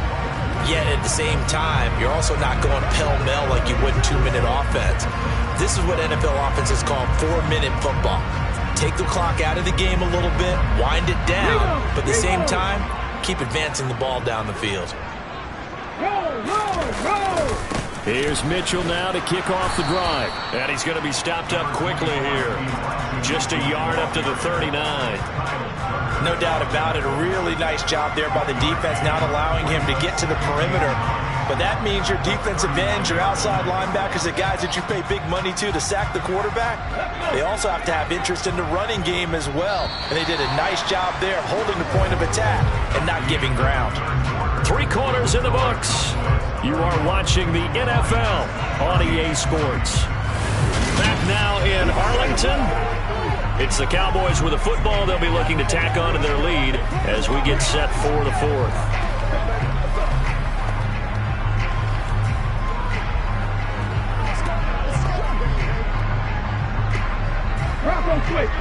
Yet at the same time, you're also not going pell-mell like you would in 2-minute offense. This is what NFL offenses call 4-minute football. Take the clock out of the game a little bit, wind it down, but at the same time, keep advancing the ball down the field. Here's Mitchell now to kick off the drive. And he's going to be stopped up quickly here. Just a yard up to the 39. No doubt about it. A really nice job there by the defense, not allowing him to get to the perimeter. But that means your defensive ends, your outside linebackers, the guys that you pay big money to sack the quarterback, they also have to have interest in the running game as well. And they did a nice job there holding the point of attack and not giving ground. 3 quarters in the books. You are watching the NFL on EA Sports. Back now in Arlington. It's the Cowboys with a football. They'll be looking to tack on to their lead as we get set for the 4th.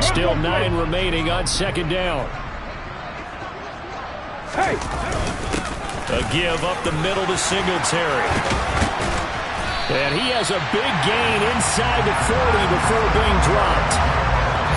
Still 9 remaining on second down. A give up the middle to Singletary. And he has a big gain inside the 40 before being dropped.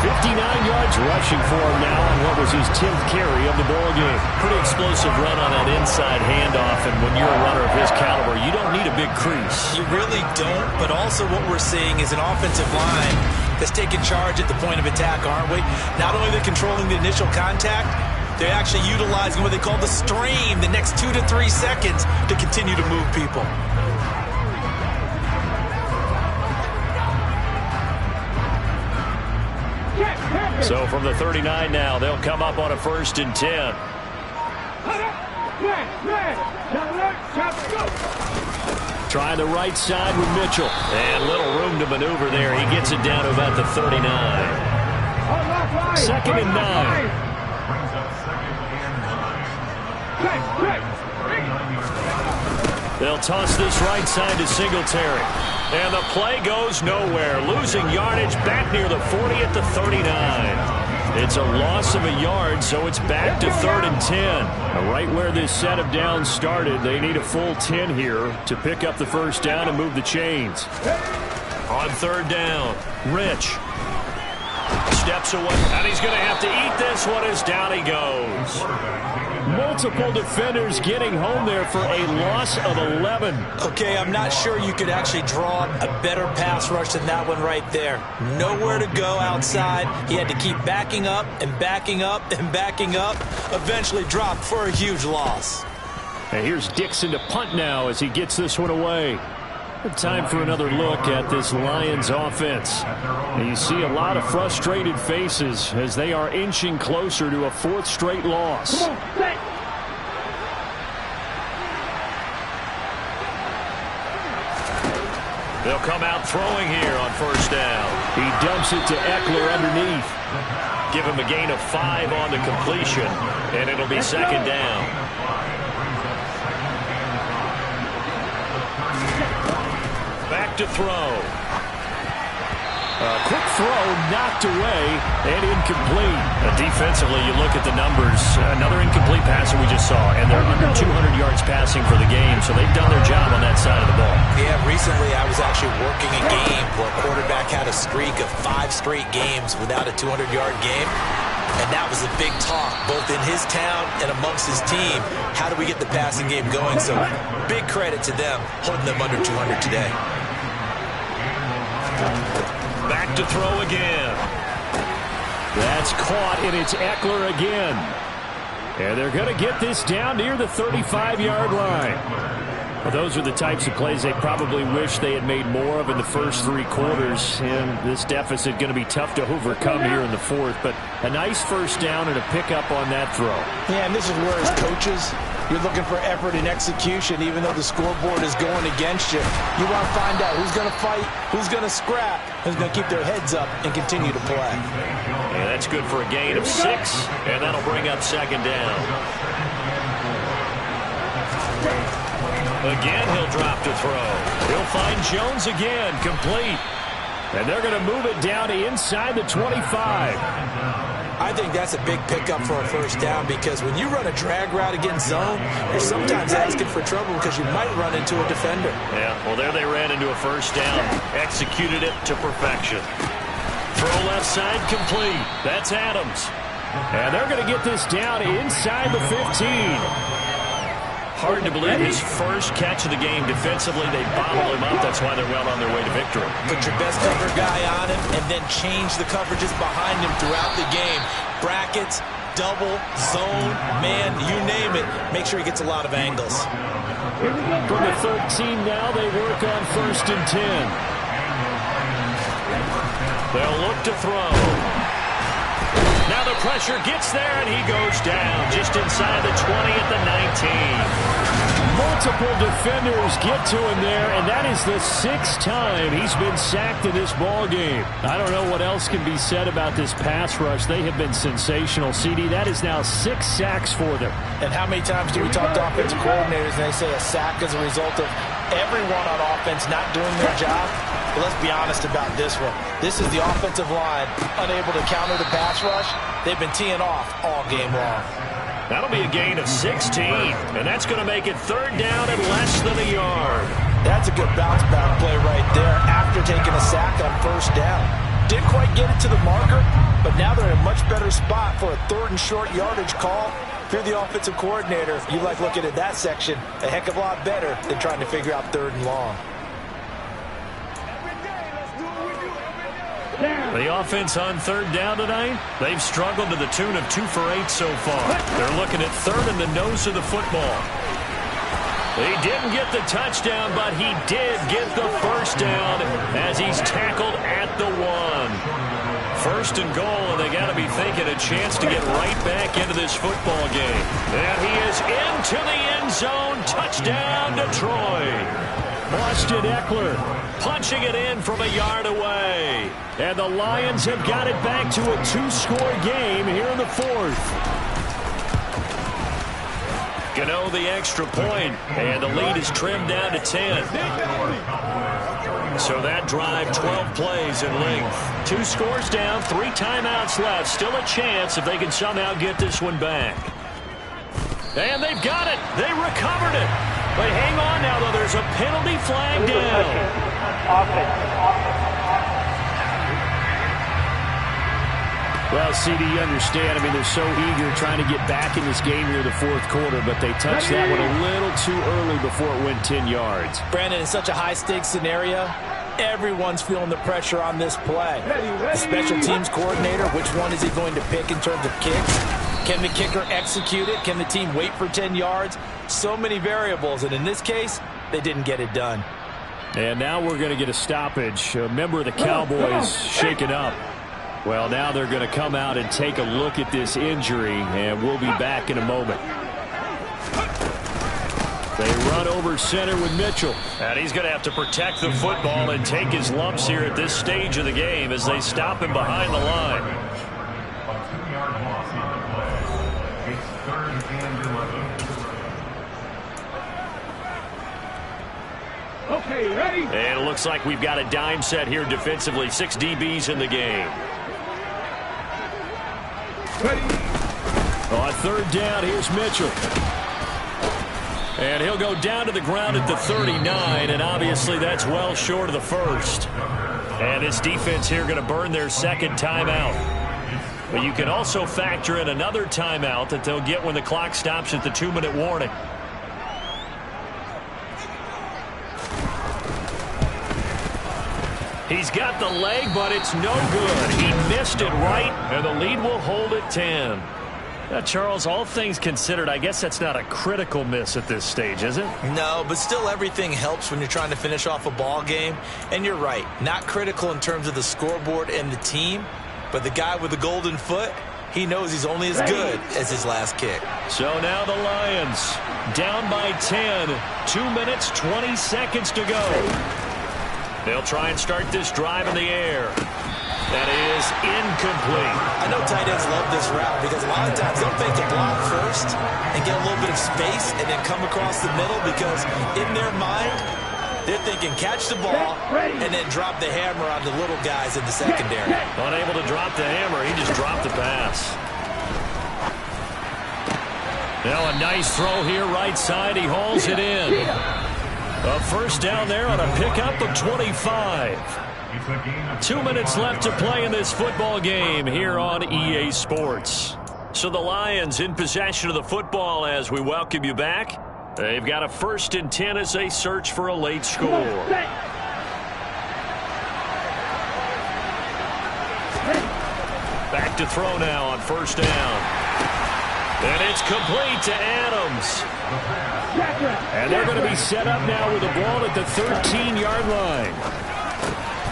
59 yards rushing for him now on what was his 10th carry of the ball game. Pretty explosive run on that inside handoff, and when you're a runner of his caliber, you don't need a big crease. You really don't, but also what we're seeing is an offensive line that's taking charge at the point of attack, aren't we? Not only are they controlling the initial contact, they're actually utilizing what they call the stream, the next 2 to 3 seconds to continue to move people. So from the 39 now, they'll come up on a 1st and 10. Trying the right side with Mitchell. And little room to maneuver there. He gets it down to about the 39. 2nd and 9. They'll toss this right side to Singletary. And the play goes nowhere. Losing yardage back near the 40 at the 39. It's a loss of a yard, so it's back to 3rd and 10. Right where this set of downs started, they need a full 10 here to pick up the 1st down and move the chains. On 3rd down, Rich steps away, and he's going to have to eat this one as down he goes. Multiple defenders getting home there for a loss of 11. Okay, I'm not sure you could actually draw a better pass rush than that one right there. Nowhere to go outside. He had to keep backing up and backing up and backing up. Eventually dropped for a huge loss. And here's Dixon to punt now as he gets this one away. Time for another look at this Lions offense. And you see a lot of frustrated faces as they are inching closer to a 4th straight loss. They'll come out throwing here on 1st down. He dumps it to Eckler underneath. Give him a gain of 5 on the completion, and it'll be 2nd down. Back to throw. A quick throw knocked away and incomplete. Defensively, you look at the numbers. Another incomplete pass that we just saw, and they're under 200 yards passing for the game, so they've done their job on that side of the ball. Yeah, recently I was actually working a game where a quarterback had a streak of 5 straight games without a 200-yard game. And that was a big talk, both in his town and amongst his team. How do we get the passing game going? So big credit to them, holding them under 200 today. to throw again. That's caught, and it's Eckler again. And they're going to get this down near the 35-yard line. Well, those are the types of plays they probably wish they had made more of in the first 3 quarters. And this deficit going to be tough to overcome here in the fourth. But a nice first down and a pickup on that throw. Yeah, and this is where as coaches, you're looking for effort and execution. Even though the scoreboard is going against you, you want to find out who's going to fight, who's going to scrap, who's going to keep their heads up and continue to play. And that's good for a gain of 6, and that'll bring up second down. Again, he'll drop to throw. He'll find Jones again, complete. And they're going to move it down inside the 25. I think that's a big pickup for a first down because when you run a drag route against zone, you're sometimes asking for trouble because you might run into a defender. Yeah, well, there they ran into a first down. Executed it to perfection. Throw left side complete. That's Adams. And they're going to get this down inside the 15. Hard to believe his first catch of the game defensively. They bottle him up. That's why they're well on their way to victory. Put your best cover guy on him and then change the coverages behind him throughout the game. Brackets, double, zone, man, you name it. Make sure he gets a lot of angles. From the 13 now, they work on 1st and 10. They'll look to throw. Now the pressure gets there, and he goes down just inside the 20 at the 19. Multiple defenders get to him there, and that is the 6th time he's been sacked in this ball game. I don't know what else can be said about this pass rush. They have been sensational, CD. That is now 6 sacks for them. And how many times do we talk to offensive coordinators and they say a sack is a result of everyone on offense not doing their job? But let's be honest about this one. This is the offensive line unable to counter the pass rush. They've been teeing off all game long. That'll be a gain of 16, and that's going to make it 3rd down and less than a yard. That's a good bounce back play right there after taking a sack on 1st down. Didn't quite get it to the marker, but now they're in a much better spot for a 3rd and short yardage call. If you're the offensive coordinator, you like looking at that section a heck of a lot better than trying to figure out 3rd and long. The offense on 3rd down tonight, they've struggled to the tune of 2 for 8 so far. They're looking at 3rd and the nose of the football. He didn't get the touchdown, but he did get the first down as he's tackled at the 1. 1st and goal, and they got to be thinking a chance to get right back into this football game. And he is into the end zone. Touchdown, Detroit. Austin Eckler punching it in from a yard away. And the Lions have got it back to a 2-score game here in the 4th. Gano the extra point, and the lead is trimmed down to 10. So that drive, 12 plays in length. 2 scores down, 3 timeouts left. Still a chance if they can somehow get this one back. And they've got it. They recovered it. But hang on now, though. There's a penalty flag down. Well, CD, you understand. I mean, they're so eager trying to get back in this game here in the 4th quarter, but they touched that one a little too early before it went 10 yards. Brandon, in such a high-stakes scenario, everyone's feeling the pressure on this play. The special teams coordinator, which one is he going to pick in terms of kicks? Can the kicker execute it? Can the team wait for 10 yards? So many variables, and in this case, they didn't get it done. And now we're going to get a stoppage. A member of the Cowboys shaken up. Well, now they're going to come out and take a look at this injury, and we'll be back in a moment. They run over center with Mitchell. And he's going to have to protect the football and take his lumps here at this stage of the game as they stop him behind the line. Okay, ready? And it looks like we've got a dime set here defensively. 6 DBs in the game. Ready? On 3rd down, here's Mitchell. And he'll go down to the ground at the 39, and obviously that's well short of the 1st. And this defense here going to burn their 2nd timeout. But you can also factor in another timeout that they'll get when the clock stops at the 2-minute warning. He's got the leg, but it's no good. He missed it right, and the lead will hold at 10. Now, Charles, all things considered, I guess that's not a critical miss at this stage, is it? No, but still everything helps when you're trying to finish off a ball game. And you're right, not critical in terms of the scoreboard and the team, but the guy with the golden foot, he knows he's only as good as his last kick. So now the Lions down by 10. 2 minutes, 20 seconds to go. They'll try and start this drive in the air. That is incomplete. I know tight ends love this route because a lot of times they'll fake the block first and get a little bit of space and then come across the middle because in their mind, they're thinking catch the ball and then drop the hammer on the little guys in the secondary. Unable to drop the hammer, he just dropped the pass. Now a nice throw here right side. He hauls it in. A first down there on a pickup of 25. 2 minutes left to play in this football game here on EA Sports. So the Lions in possession of the football as we welcome you back. They've got a 1st and 10 as they search for a late score. Back to throw now on 1st down. And it's complete to Adams. And they're going to be set up now with the ball at the 13-yard line.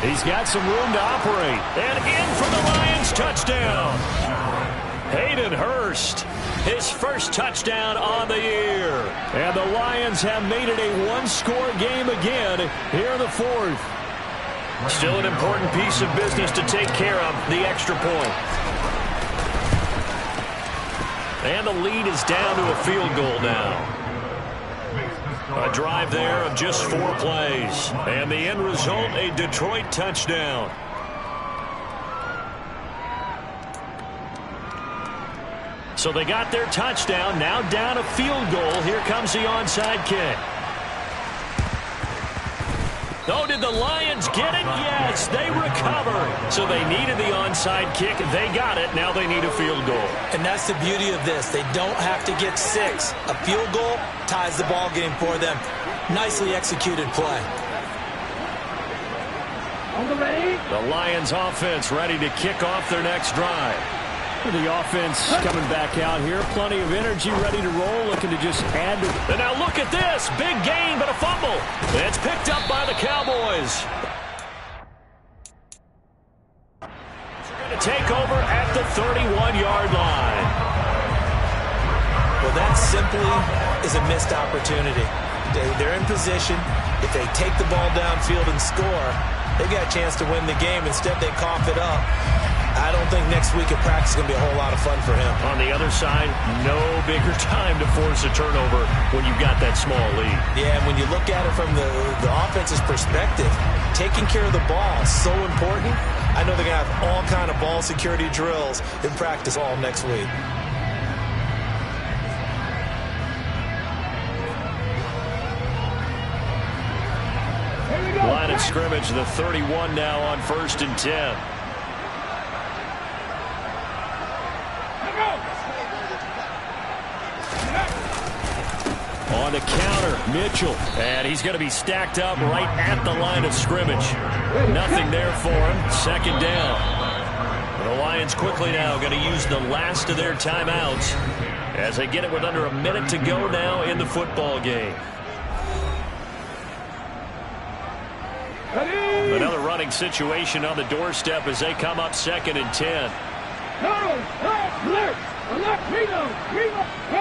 He's got some room to operate. And in for the Lions touchdown. Hayden Hurst, his first touchdown on the year. And the Lions have made it a one-score game again here in the 4th. Still an important piece of business to take care of, the extra point. And the lead is down to a field goal now. A drive there of just 4 plays. And the end result, a Detroit touchdown. So they got their touchdown. Now down a field goal. Here comes the onside kick. Oh, did the Lions get it? Yes, they recover. So they needed the onside kick. They got it. Now they need a field goal. And that's the beauty of this. They don't have to get 6. A field goal ties the ball game for them. Nicely executed play. The Lions offense ready to kick off their next drive. The offense coming back out here. Plenty of energy, ready to roll, looking to just add to. And now look at this. Big gain, but a fumble. It's picked up by the Cowboys. They're going to take over at the 31-yard line. Well, that simply is a missed opportunity. They're in position. If they take the ball downfield and score, they've got a chance to win the game. Instead, they cough it up. I don't think next week at practice is going to be a whole lot of fun for him. On the other side, no bigger time to force a turnover when you've got that small lead. Yeah, and when you look at it from the offense's perspective, taking care of the ball is so important. I know they're going to have all kind of ball security drills in practice all next week. Line of scrimmage, the 31 now on 1st and 10. On the counter, Mitchell. And he's going to be stacked up right at the line of scrimmage. Nothing there for him. 2nd down. The Lions quickly now going to use the last of their timeouts as they get it with under a minute to go now in the football game. Another running situation on the doorstep as they come up 2nd and 10.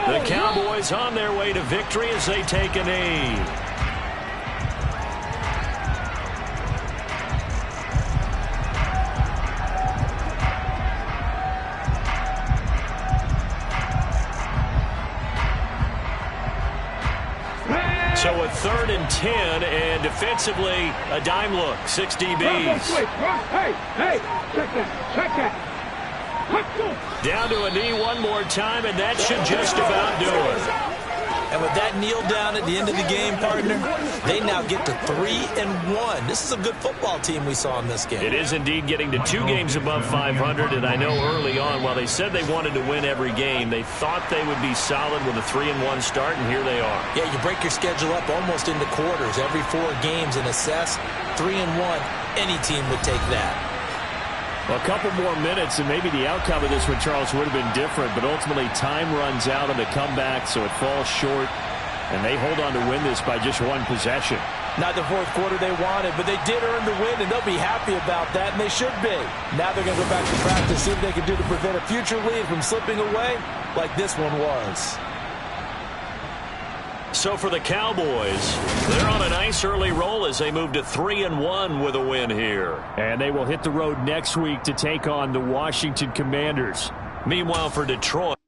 The Cowboys on their way to victory as they take a knee. So a 3rd and 10, and defensively, a dime look. 6 DBs. Hey, check that. Down to a knee one more time, and that should just about do it. And with that kneel down at the end of the game, partner, they now get to 3-1. This is a good football team we saw in this game. It is indeed getting to 2 games above 500, and I know early on, while they said they wanted to win every game, they thought they would be solid with a 3-1 start, and here they are. Yeah, you break your schedule up almost into quarters, every 4 games, and assess 3-1. Any team would take that. Well, a couple more minutes, and maybe the outcome of this one, Charles, would have been different. But ultimately, time runs out on the comeback, so it falls short. And they hold on to win this by just 1 possession. Not the fourth quarter they wanted, but they did earn the win, and they'll be happy about that, and they should be. Now they're going to go back to practice, see what they can do to prevent a future lead from slipping away like this one was. So for the Cowboys, they're on a nice early roll as they move to 3-1 with a win here. And they will hit the road next week to take on the Washington Commanders. Meanwhile, for Detroit,